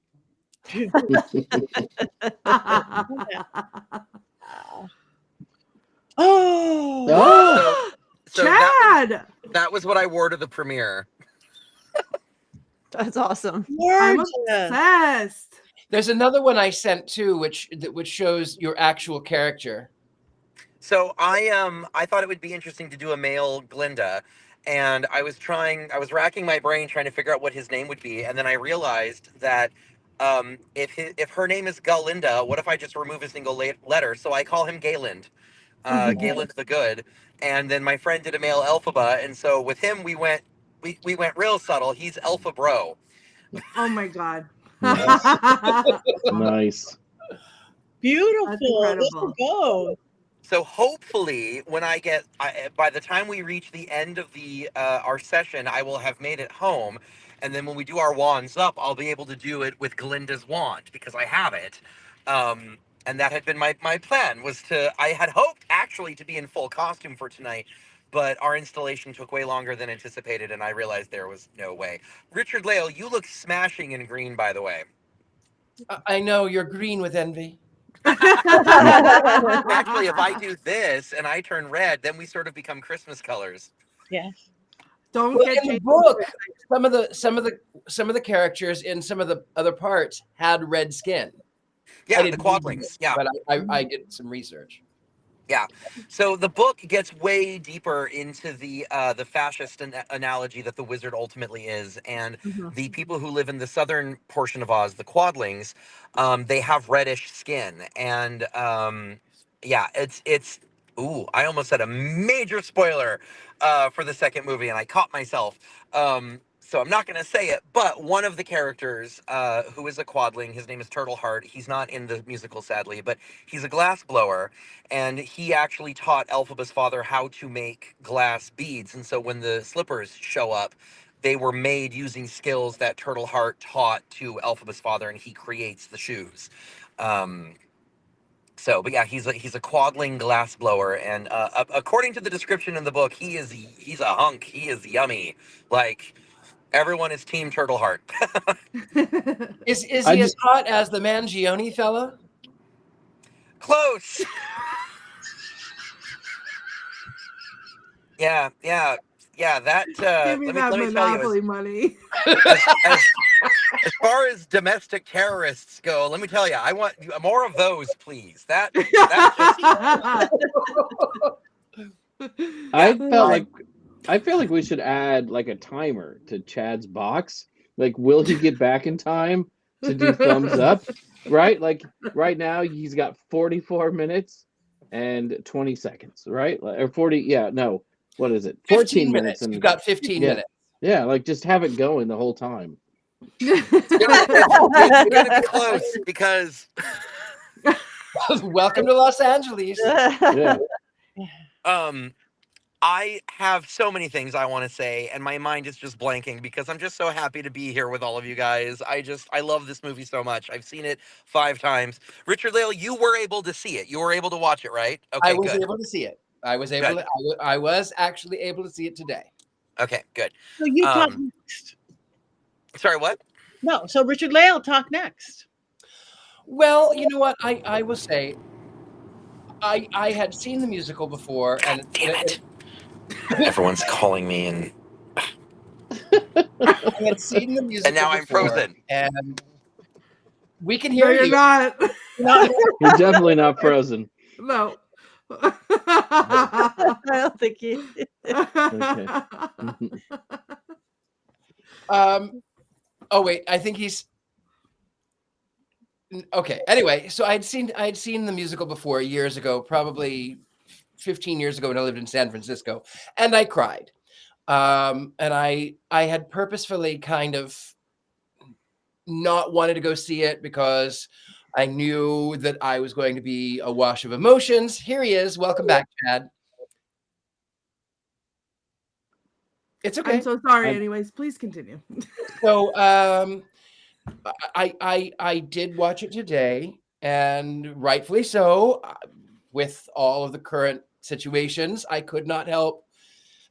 Oh, So Chad! that was what I wore to the premiere. That's awesome. I'm Gorgeous. obsessed. There's another one I sent too, which shows your actual character. So I thought it would be interesting to do a male Glinda, and I was racking my brain trying to figure out what his name would be, and then I realized that if her name is Galinda, what if I just remove a single letter? So I call him Gayland. Gayland the Good. And then my friend did a male Elphaba, and so with him we went real subtle. He's Elpha Bro. Oh my god. Nice. Nice. Beautiful. That's Let's incredible. go. So hopefully, when by the time we reach the end of our session, I will have made it home, and then when we do our wands up, I'll be able to do it with Glinda's wand because I have it. And that had been my plan. I had hoped actually to be in full costume for tonight, but our installation took way longer than anticipated, and I realized there was no way. Richard-Lael, you look smashing in green, by the way. I know you're green with envy. Actually, if I do this and I turn red, then we sort of become Christmas colors. Yes. Don't Well, get in the taken. book, some of the characters in some of the other parts had red skin. Yeah, I the didn't quadlings. Yeah. But I did some research. Yeah. So the book gets way deeper into the fascist analogy that the wizard ultimately is, and the people who live in the southern portion of Oz, the quadlings, they have reddish skin, and yeah, it's. Ooh, I almost said a major spoiler for the second movie, and I caught myself. So I'm not going to say it, but one of the characters who is a quadling, his name is Turtleheart. He's not in the musical, sadly, but he's a glass blower, and he actually taught Elphaba's father how to make glass beads. And so when the slippers show up, they were made using skills that Turtleheart taught to Elphaba's father, and he creates the shoes. But yeah, he's a quadling glass blower, and according to the description in the book, he's a hunk. He is yummy. Like, everyone is Team Turtleheart. Is he as hot as the Mangione fella? Close. Yeah. That. Give me that let me Monopoly tell money. you, as far as domestic terrorists go, let me tell you, I want more of those, please. That I feel like we should add like a timer to Chad's box. Like, will he get back in time to do thumbs up? Right? Like right now he's got 44 minutes and 20 seconds, right? Or 40, yeah, no. What is it? 14 minutes. And you've got 15 minutes. Yeah, like just have it going the whole time. it's gonna be close because welcome to Los Angeles. Yeah. I have so many things I want to say, and my mind is just blanking because I'm just so happy to be here with all of you guys. I love this movie so much. I've seen it 5 times. Richard-Lael, you were able to see it. You were able to watch it, right? Okay, I was good. able to see it. I was actually able to see it today. Okay, good. So you talk next. Sorry, what? No, so Richard-Lael talk next. Well, you know what? I will say, I had seen the musical before, God and damn it. Everyone's calling me, and I had seen the musical, and now I'm before, frozen. and we can No, hear you're you. not. You're definitely not frozen. No. I don't think he. Okay. Oh wait, I think he's okay. Anyway, so I had seen the musical before years ago, probably 15 years ago when I lived in San Francisco, and I cried. And I had purposefully kind of not wanted to go see it because I knew that I was going to be a wash of emotions. Here he is. Welcome back, Chad. It's okay. I'm so sorry. Anyways, please continue. So I did watch it today, and rightfully so. With all of the current situations, I could not help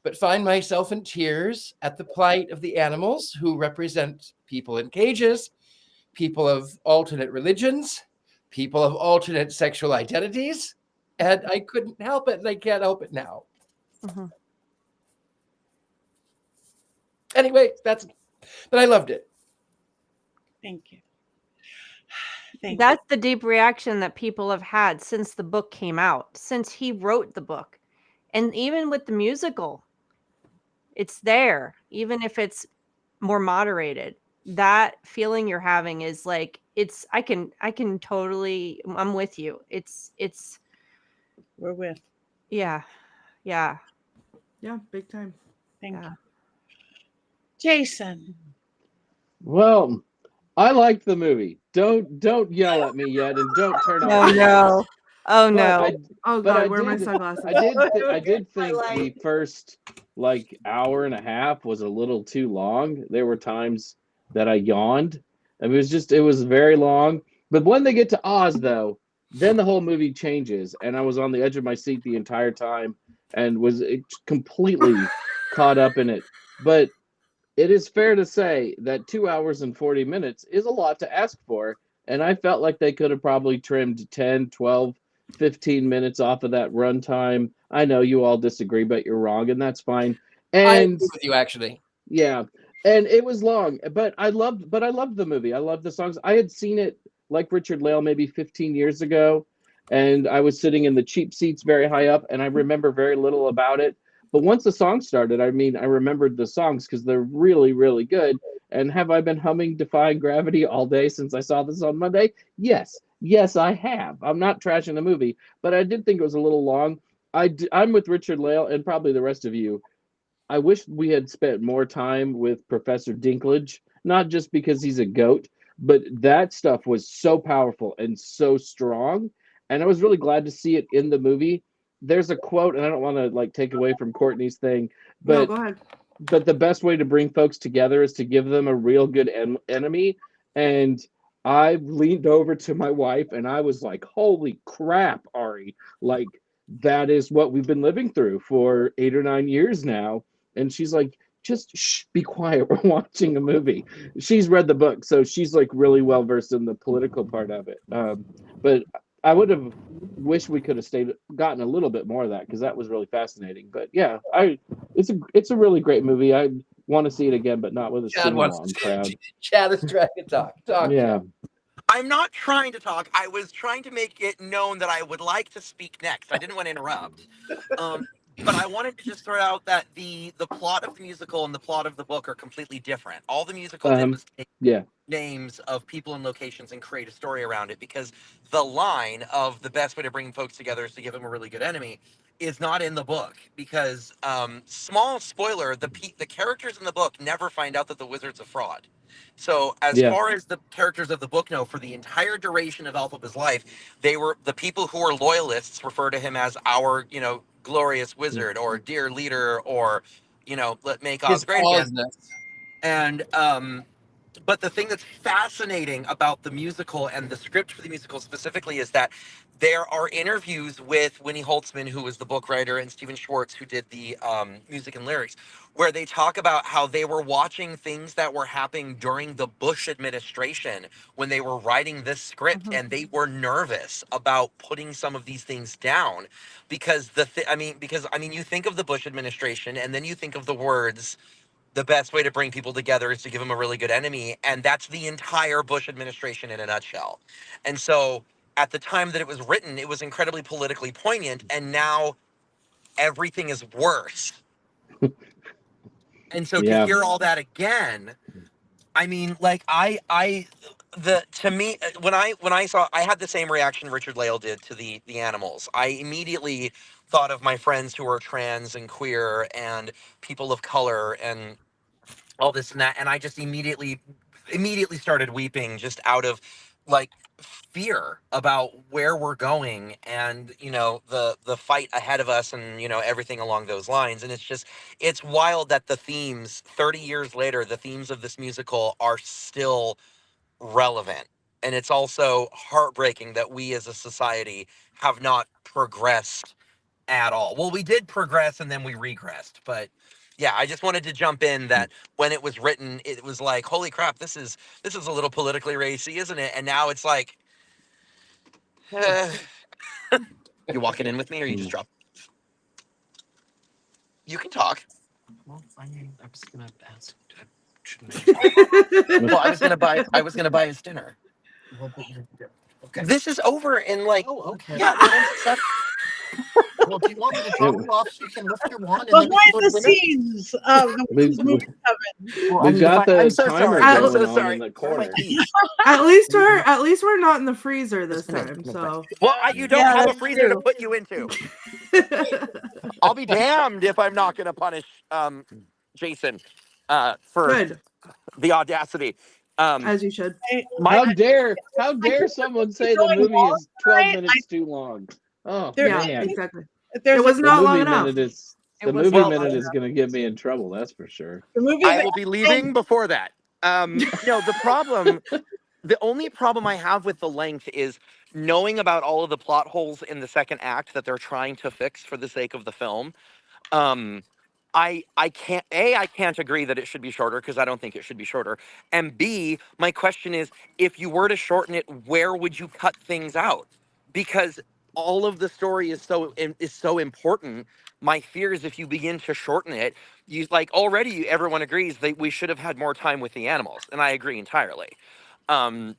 but find myself in tears at the plight of the animals who represent people in cages, people of alternate religions, people of alternate sexual identities, and I couldn't help it, and I can't help it now. Mhm. Anyway, but I loved it. Thank you. Thank That's the deep reaction that people have had since the book came out, since he wrote the book. And even with the musical, it's there, even if it's more moderated. That feeling you're having is like, I can totally, I'm with you. It's We're with. yeah. Yeah, big time. Thank Yeah. you. Jason. Well, I liked the movie. Don't yell at me yet, and don't turn off. Oh no. Oh no. Oh But god, I where are my did- sunglasses? I did think the first like hour and a half was a little too long. There were times that I yawned. I mean, it was very long. But when they get to Oz, though, then the whole movie changes, and I was on the edge of my seat the entire time and was completely caught up in it. But it is fair to say that 2 hours and 40 minutes is a lot to ask for, and I felt like they could have probably trimmed 10, 12, 15 minutes off of that runtime. I know you all disagree, but you're wrong, and that's fine. And I agree with you, actually. yeah, and it was long, but I loved the movie. I loved the songs. I had seen it like Richard-Lael maybe 15 years ago, and I was sitting in the cheap seats very high up, and I remember very little about it. But once the song started, I mean, I remembered the songs because they're really, really good. And have I been humming Defying Gravity all day since I saw this on Monday? Yes. Yes, I have. I'm not trashing the movie, but I did think it was a little long. I'm with Richard-Lael and probably the rest of you. I wish we had spent more time with Professor Dinklage, not just because he's a goat, but that stuff was so powerful and so strong. And I was really glad to see it in the movie. There's a quote, and I don't want to like take away from Courtney's thing, No, but go ahead. the best way to bring folks together is to give them a real good enemy. And I leaned over to my wife and I was like, holy crap, Ari. Like, that is what we've been living through for 8 or 9 years now. And she's like, just be quiet. We're watching a movie. She's read the book, so she's like really well versed in the political part of it. But I would have wished we could have gotten a little bit more of that because that was really fascinating. But yeah, it's a really great movie. I want to see it again, but not with a Chad wants sing-along to crowd. Chad is trying to talk. Yeah. I'm not trying to talk. I was trying to make it known that I would like to speak next. I didn't want to interrupt. But I wanted to just throw out that the plot of the musical and the plot of the book are completely different. All the musical did was take names of people and locations and create a story around it, because the line of the best way to bring folks together is to give them a really good enemy is not in the book, because small spoiler, the characters in the book never find out that the wizard's a fraud. So as far as the characters of the book know, for the entire duration of Elphaba's life, they were the people who were loyalists refer to him as our, glorious wizard or dear leader, or, let make Oz great again. And but the thing that's fascinating about the musical and the script for the musical specifically is that there are interviews with Winnie Holtzman, who was the book writer, and Stephen Schwartz, who did the music and lyrics, where they talk about how they were watching things that were happening during the Bush administration when they were writing this script, and they were nervous about putting some of these things down because you think of the Bush administration and then you think of the words, the best way to bring people together is to give them a really good enemy. And that's the entire Bush administration in a nutshell. And so at the time that it was written, it was incredibly politically poignant. And now everything is worse. And so to hear all that again, I mean, like to me, when I saw, I had the same reaction Richard-Lael did to the animals. I immediately thought of my friends who are trans and queer and people of color and all this and that, and I just immediately started weeping, just out of like fear about where we're going and the fight ahead of us and everything along those lines. And it's wild that the themes 30 years later, the themes of this musical are still relevant. And it's also heartbreaking that we as a society have not progressed at all. Well, we did progress and then we regressed, but yeah, I just wanted to jump in that when it was written, it was like, holy crap, this is a little politically racy, isn't it? And now it's like, you walking in with me, or you just drop? You can talk. Well, I was gonna ask. Well, I was gonna buy his dinner. Well, okay. This is over in like. Oh, okay. Yeah. Well, do you want me to drop you off so you can lift your wand? Behind the scenes of the Witches Movie Coven. We've got the I'm so timer sorry. I'm going so on sorry. in the corner. At least we're not in the freezer this time. So Well, you don't have a freezer to put you into. I'll be damned if I'm not going to punish Jason for the audacity. As you should. How dare someone say the movie is 12 minutes too long? Oh, yeah, exactly. It was not long enough. The movie minute is going to get me in trouble, that's for sure. I will be leaving before that. The only problem I have with the length is knowing about all of the plot holes in the second act that they're trying to fix for the sake of the film. I can't agree that it should be shorter, because I don't think it should be shorter. And B, my question is, if you were to shorten it, where would you cut things out? Because all of the story is so important. My fear is if you begin to shorten it, already everyone agrees that we should have had more time with the animals, and I agree entirely. But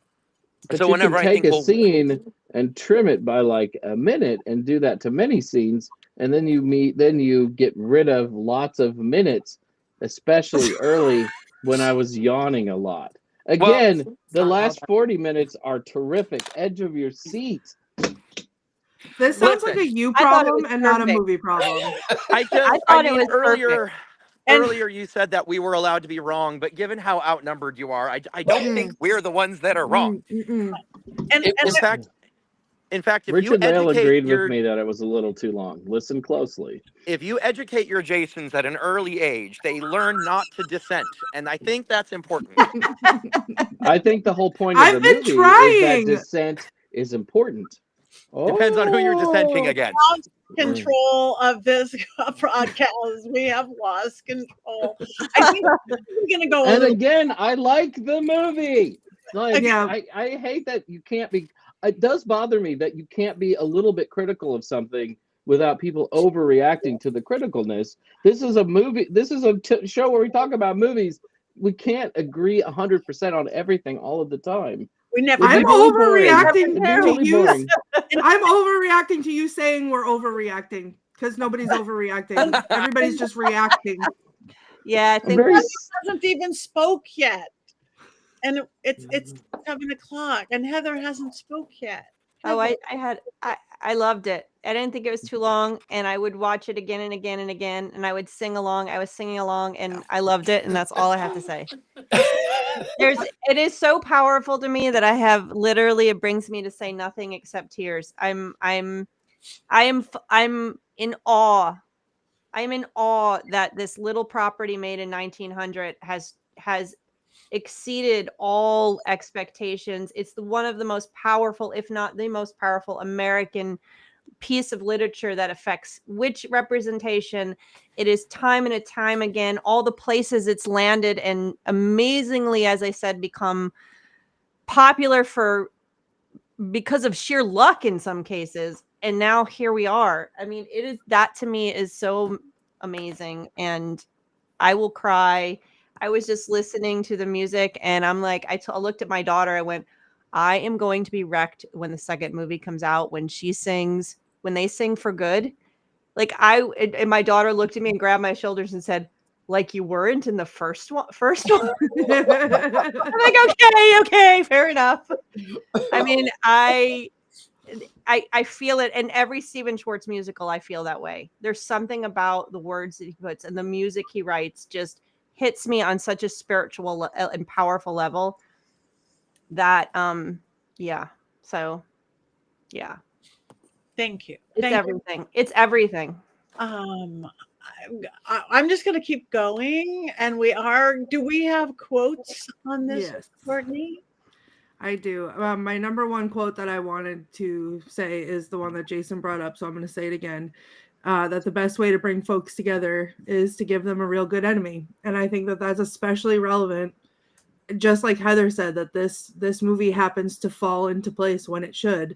so whenever I take a scene and trim it by like a minute and do that to many scenes, and then you get rid of lots of minutes, especially early when I was yawning a lot. Again, the last 40 minutes are terrific. Edge of your seat. This sounds like a you problem and not a movie problem. I thought it was earlier. And- earlier you said that we were allowed to be wrong, but given how outnumbered you are, I don't think we're the ones that are wrong. And In fact, if you Richard-Lael educate agreed your with me that it was a little too long. Listen closely. if you educate your Jasons at an early age, they learn not to dissent, and I think that's important. I think the whole point of I've the been movie is trying. that dissent is important. Depends on who you're dissenting against. control of this broadcast. We have lost control. I think we're gonna go. And again, I like the movie. Like, Yeah. I hate that you can't be. It does bother me that you can't be a little bit critical of something without people overreacting to the criticalness. This is a movie. This is a show where we talk about movies. We can't agree 100% on everything all of the time. We never. It'd I'm be really boring. overreacting It'd be to really you. boring. I'm overreacting to you saying we're overreacting because nobody's overreacting. Everybody's just reacting. Yeah, I I'm think very hasn't even spoke yet, and it's 7:00, and Heather hasn't spoke yet. Oh, I loved it. I didn't think it was too long, and I would watch it again and again and again, and I would sing along. I was singing along, and I loved it, and that's all I have to say. It is so powerful to me that I have literally, it brings me to say nothing except tears. I'm in awe. I'm in awe that this little property made in 1900 has exceeded all expectations. It's one of the most powerful, if not the most powerful, American piece of literature that affects witch representation. It is time and time again, all the places it's landed and amazingly, as I said, become popular because of sheer luck in some cases. And now here we are. I mean, that to me is so amazing, and I will cry. I was just listening to the music, and I'm like, I looked at my daughter. I went, I am going to be wrecked when the second movie comes out, when they sing For Good. Like and my daughter looked at me and grabbed my shoulders and said, like you weren't in the first one. I'm like, okay, fair enough. I mean, I feel it in every Stephen Schwartz musical. I feel that way. There's something about the words that he puts and the music he writes just hits me on such a spiritual and powerful level that yeah. So yeah. Thank you. It's everything. It's everything. I'm just going to keep going, and do we have quotes on this, Yes. Courtney? I do. My number one quote that I wanted to say is the one that Jason brought up, so I'm going to say it again. That the best way to bring folks together is to give them a real good enemy. And I think that that's especially relevant, just like Heather said, that this movie happens to fall into place when it should,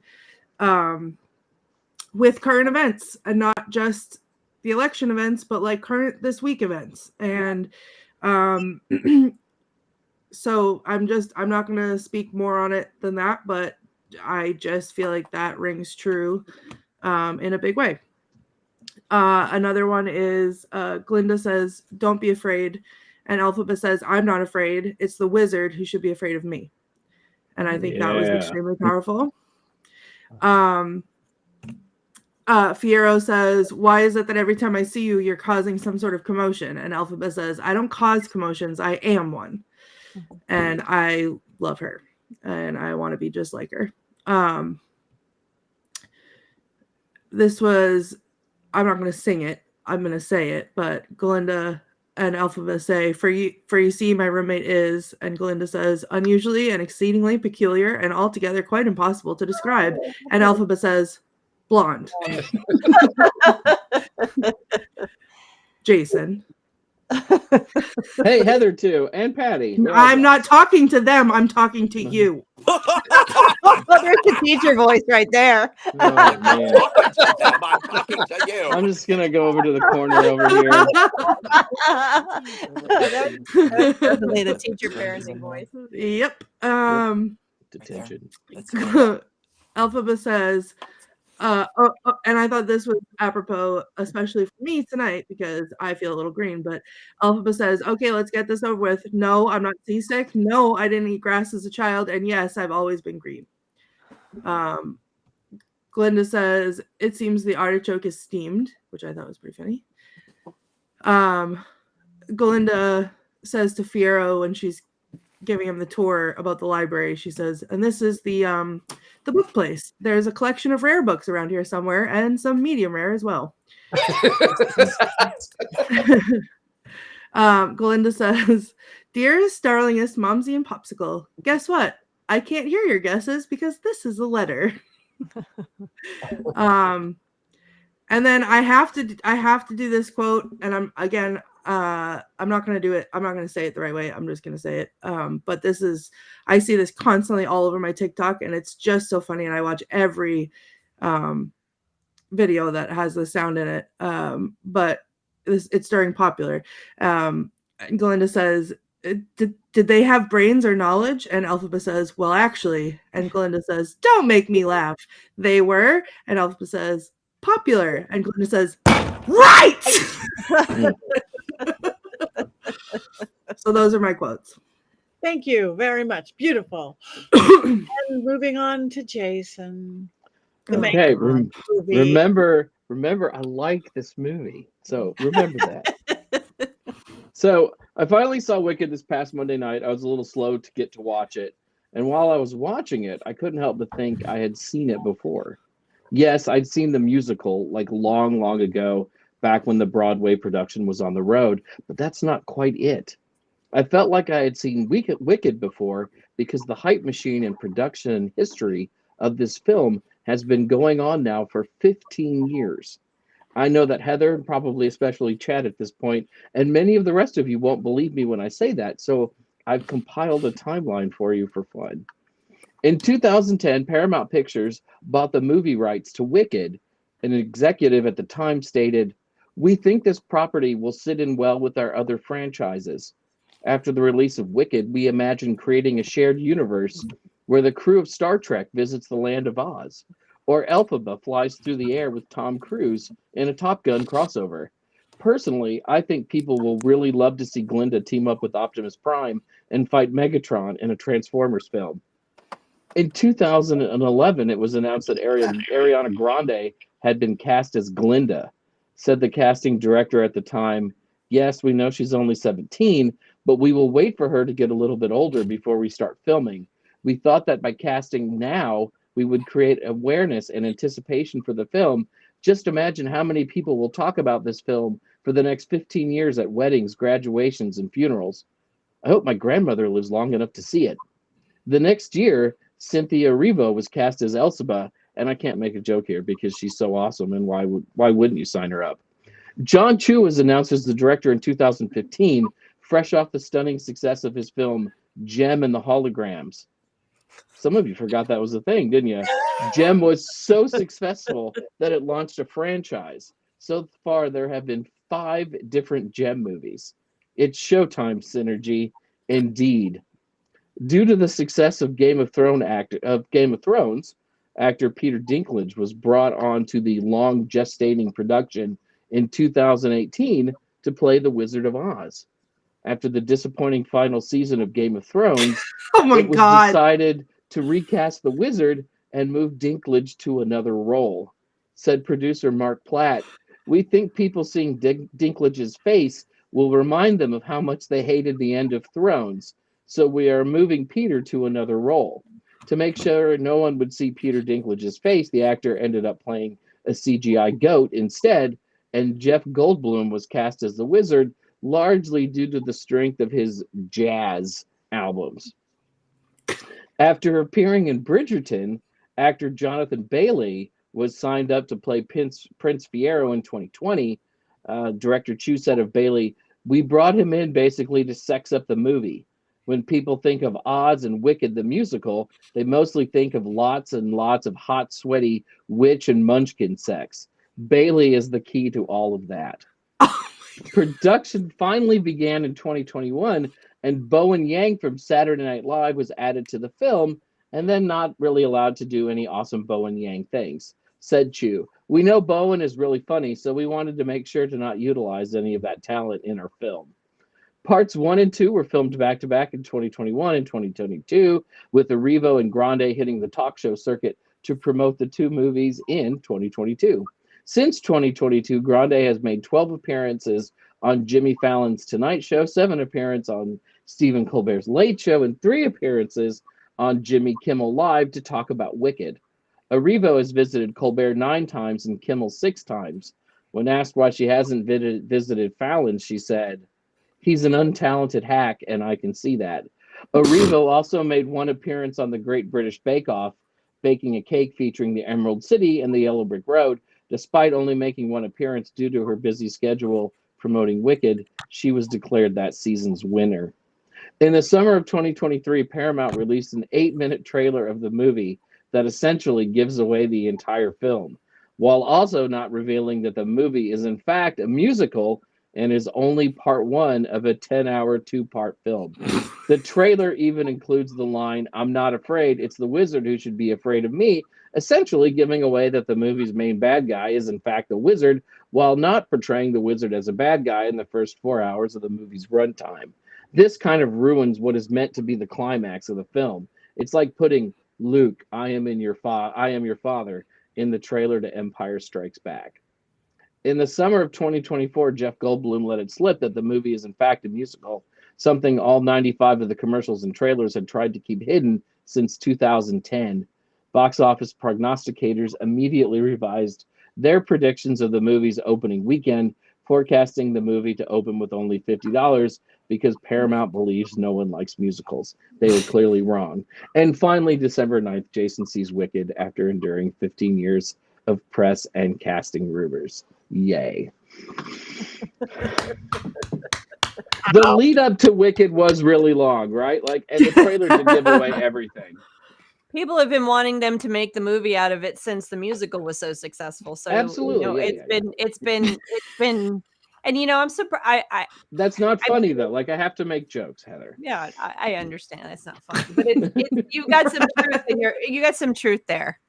with current events, and not just the election events, but like current this week events. And so I'm not going to speak more on it than that, but I just feel like that rings true in a big way. Another one is Glinda says, "Don't be afraid." And Elphaba says, "I'm not afraid. It's the wizard who should be afraid of me." And I think that was extremely powerful. Fiyero says, "Why is it that every time I see you, you're causing some sort of commotion?" And Elphaba says, "I don't cause commotions. I am one." And I love her, and I want to be just like her. I'm not going to sing it. I'm going to say it, but Glinda and Elphaba say, for you see, my roommate is," and Glinda says, "unusually and exceedingly peculiar and altogether quite impossible to describe." And Elphaba says, "Blonde." Jason. Hey, Heather too, and Patty. I'm not talking to them. I'm talking to you. Well, there's the teacher voice right there. Oh, man. I'm talking to you. I'm just gonna go over to the corner over here. That's definitely the teacher parenting voice. Yep. Detention. Elphaba says, and I thought this was apropos, especially for me tonight, because I feel a little green, but Elphaba says, "Okay, let's get this over with. No, I'm not seasick. No, I didn't eat grass as a child. And yes, I've always been green." Glinda says, "It seems the artichoke is steamed," which I thought was pretty funny. Glinda says to Fiyero when she's giving him the tour about the library, she says, and this is the book place. There's a collection of rare books around here somewhere, and some medium rare as well. Glinda says, dearest, darlingest Momsy and Popsicle, guess what? I can't hear your guesses because this is a letter. And then I have to do this quote, and I'm not going to do it. I'm not going to say it the right way. I'm just going to say it. But I see this constantly all over my TikTok, and it's just so funny. And I watch every video that has the sound in it. But it's during Popular. Glinda says, did they have brains or knowledge? And Elphaba says, well, actually. And Glinda says, don't make me laugh. They were. And Elphaba says, popular. And Glinda says, right. So those are my quotes. Thank you very much. Beautiful. And moving on to Jason. Okay, remember, I like this movie. So remember that. So I finally saw Wicked this past Monday night. I was a little slow to get to watch it. And while I was watching it, I couldn't help but think I had seen it before. Yes, I'd seen the musical like long, long ago, back when the Broadway production was on the road, but that's not quite it. I felt like I had seen Wicked before because the hype machine and production history of this film has been going on now for 15 years. I know that Heather, and probably especially Chad at this point, and many of the rest of you won't believe me when I say that, so I've compiled a timeline for you for fun. In 2010, Paramount Pictures bought the movie rights to Wicked. An executive at the time stated, "We think this property will sit in well with our other franchises. After the release of Wicked, we imagine creating a shared universe where the crew of Star Trek visits the land of Oz, or Elphaba flies through the air with Tom Cruise in a Top Gun crossover. Personally, I think people will really love to see Glinda team up with Optimus Prime and fight Megatron in a Transformers film." In 2011, it was announced that Ariana Grande had been cast as Glinda. Said the casting director at the time, "Yes, we know she's only 17, but we will wait for her to get a little bit older before we start filming. We thought that by casting now, we would create awareness and anticipation for the film. Just imagine how many people will talk about this film for the next 15 years at weddings, graduations, and funerals. I hope my grandmother lives long enough to see it." The next year, Cynthia Erivo was cast as Elphaba, and I can't make a joke here because she's so awesome, and why wouldn't you sign her up? John Chu was announced as the director in 2015, fresh off the stunning success of his film Gem and the Holograms. Some of you forgot that was a thing, didn't you? Gem was so successful that it launched a franchise. So far, there have been 5 different Gem movies. It's Showtime synergy, indeed. Due to the success of Game of Thrones, actor Peter Dinklage was brought on to the long gestating production in 2018 to play the Wizard of Oz. After the disappointing final season of Game of Thrones, it was decided to recast the Wizard and move Dinklage to another role. Said producer Mark Platt, "We think people seeing Dinklage's face will remind them of how much they hated the end of Thrones. So we are moving Peter to another role." To make sure no one would see Peter Dinklage's face, the actor ended up playing a CGI goat instead, and Jeff Goldblum was cast as the Wizard, largely due to the strength of his jazz albums. After appearing in Bridgerton, actor Jonathan Bailey was signed up to play Prince Fiyero in 2020. Director Chu said of Bailey, "We brought him in basically to sex up the movie. When people think of Oz and Wicked the musical, they mostly think of lots and lots of hot, sweaty witch and munchkin sex. Bailey is the key to all of that." Production finally began in 2021, and Bowen Yang from Saturday Night Live was added to the film, and then not really allowed to do any awesome Bowen Yang things. Said Chu, "We know Bowen is really funny, so we wanted to make sure to not utilize any of that talent in our film." Parts 1 and 2 were filmed back-to-back in 2021 and 2022, with Erivo and Grande hitting the talk show circuit to promote the 2 movies in 2022. Since 2022, Grande has made 12 appearances on Jimmy Fallon's Tonight Show, 7 appearances on Stephen Colbert's Late Show, and 3 appearances on Jimmy Kimmel Live to talk about Wicked. Erivo has visited Colbert 9 times and Kimmel 6 times. When asked why she hasn't visited Fallon, she said, "He's an untalented hack, and I can see that." Erivo also made 1 appearance on the Great British Bake Off, baking a cake featuring the Emerald City and the Yellow Brick Road. Despite only making 1 appearance due to her busy schedule promoting Wicked, she was declared that season's winner. In the summer of 2023, Paramount released an 8-minute trailer of the movie that essentially gives away the entire film, while also not revealing that the movie is in fact a musical and is only part 1 of a 10-hour 2-part film. The trailer even includes the line, "I'm not afraid, it's the wizard who should be afraid of me," essentially giving away that the movie's main bad guy is in fact a wizard, while not portraying the wizard as a bad guy in the first 4 hours of the movie's runtime. This kind of ruins what is meant to be the climax of the film. It's like putting Luke, I am your father, in the trailer to Empire Strikes Back. In the summer of 2024, Jeff Goldblum let it slip that the movie is in fact a musical, something all 95 of the commercials and trailers had tried to keep hidden since 2010. Box office prognosticators immediately revised their predictions of the movie's opening weekend, forecasting the movie to open with only $50 because Paramount believes no one likes musicals. They were clearly wrong. And finally, December 9th, Jason sees Wicked after enduring 15 years of press and casting rumors. Yay. The lead up to Wicked was really long, right? And the trailer did give away everything. People have been wanting them to make the movie out of it since the musical was so successful. So absolutely, it's been, and I'm surprised. That's not funny though. I have to make jokes, Heather. Yeah, I understand it's not funny, but you've got some truth you got some truth there.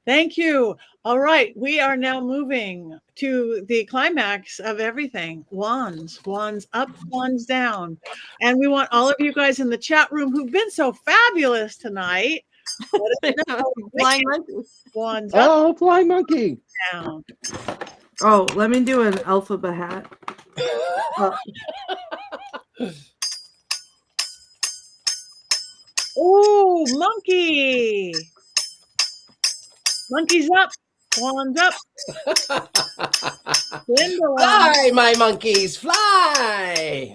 Thank you. All right, we are now moving to the climax of everything. Wands up, wands down. And we want all of you guys in the chat room who've been so fabulous tonight. Flying monkey. Wands up. Oh, flying monkey. Down. Oh, let me do an Elphaba hat. Oh, monkey. Monkey's up. Wands up. Glinda. Fly, my monkeys, fly.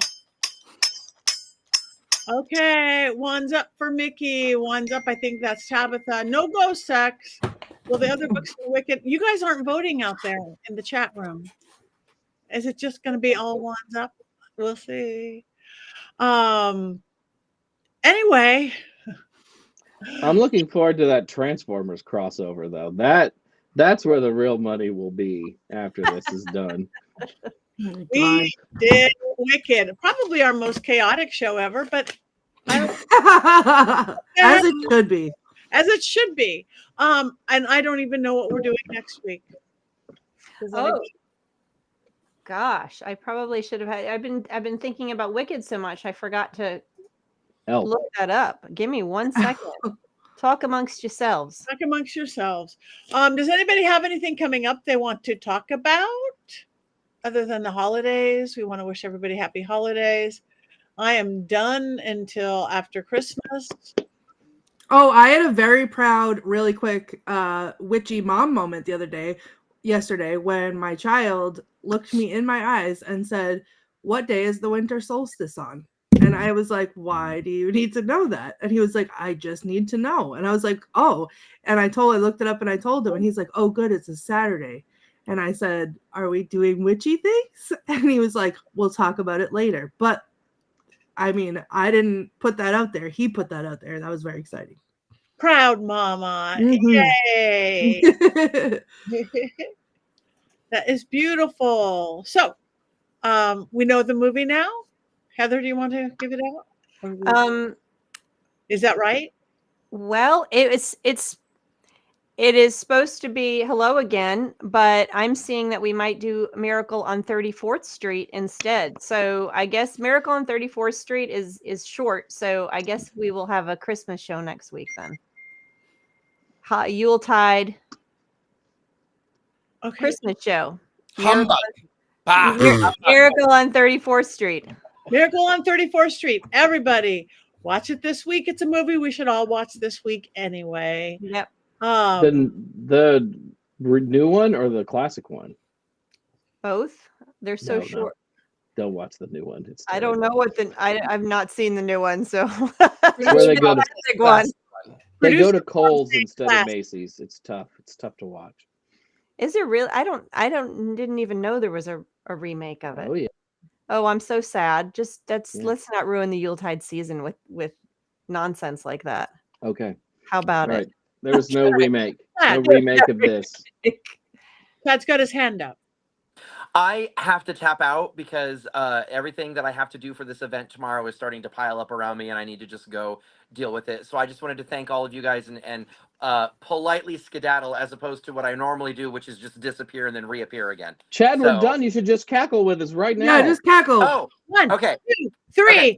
Okay, wands up for Mickey. Wands up, I think that's Tabitha. No ghost sex. Well, the other books are wicked. You guys aren't voting out there in the chat room. Is it just going to be all wands up? We'll see. Anyway. I'm looking forward to that Transformers crossover, though. That's where the real money will be after this is done. We did Wicked. Probably our most chaotic show ever, but as it should be. As it should be. And I don't even know what we're doing next week. Oh gosh, I probably should have had. I've been thinking about Wicked so much I forgot to look that up. Give me 1 second. Talk amongst yourselves. Talk amongst yourselves. Does anybody have anything coming up they want to talk about other than the holidays? We want to wish everybody happy holidays. I am done until after Christmas. Oh, I had a very proud, really quick witchy mom moment yesterday when my child looked me in my eyes and said, "What day is the winter solstice on?" And I was like, "Why do you need to know that?" And he was like, "I just need to know." And I was like, "Oh." And I looked it up and I told him, and he's like, "Oh, good, it's a Saturday." And I said, "Are we doing witchy things?" And he was like, "We'll talk about it later." But I mean, I didn't put that out there. He put that out there. That was very exciting. Proud mama. Mm-hmm. Yay. That is beautiful. So we know the movie now. Heather, do you want to give it out? Is that right? Well, it is supposed to be Hello Again, but I'm seeing that we might do Miracle on 34th Street instead. So I guess Miracle on 34th Street is short. So I guess we will have a Christmas show next week then. Yuletide Okay. Christmas show. Humbug. Bah. Miracle on 34th Street. Miracle on 34th Street. Everybody, watch it this week. It's a movie we should all watch this week anyway. Yep. The new one or the classic one? Both. They're so No. short. Don't watch the new one. It's I don't know what I've not seen the new one, so where they go to, classic one. they go to Producer Kohl's Tom instead of Class. Macy's. It's tough. It's tough to watch. Is there really? Didn't even know there was a remake of it. Oh yeah. Oh, I'm so sad. Just Yeah. let's not ruin the Yuletide season with nonsense like that. Okay. How about All right. it? There was no remake. No Chad. remake of this. Chad's got his hand up. I have to tap out because everything that I have to do for this event tomorrow is starting to pile up around me, and I need to just go deal with it. So I just wanted to thank all of you guys and politely skedaddle as opposed to what I normally do, which is just disappear and then reappear again. Chad, we're So- done. You should just cackle with us right now. Yeah, just cackle. Oh, 1, okay. 2, 3. Okay.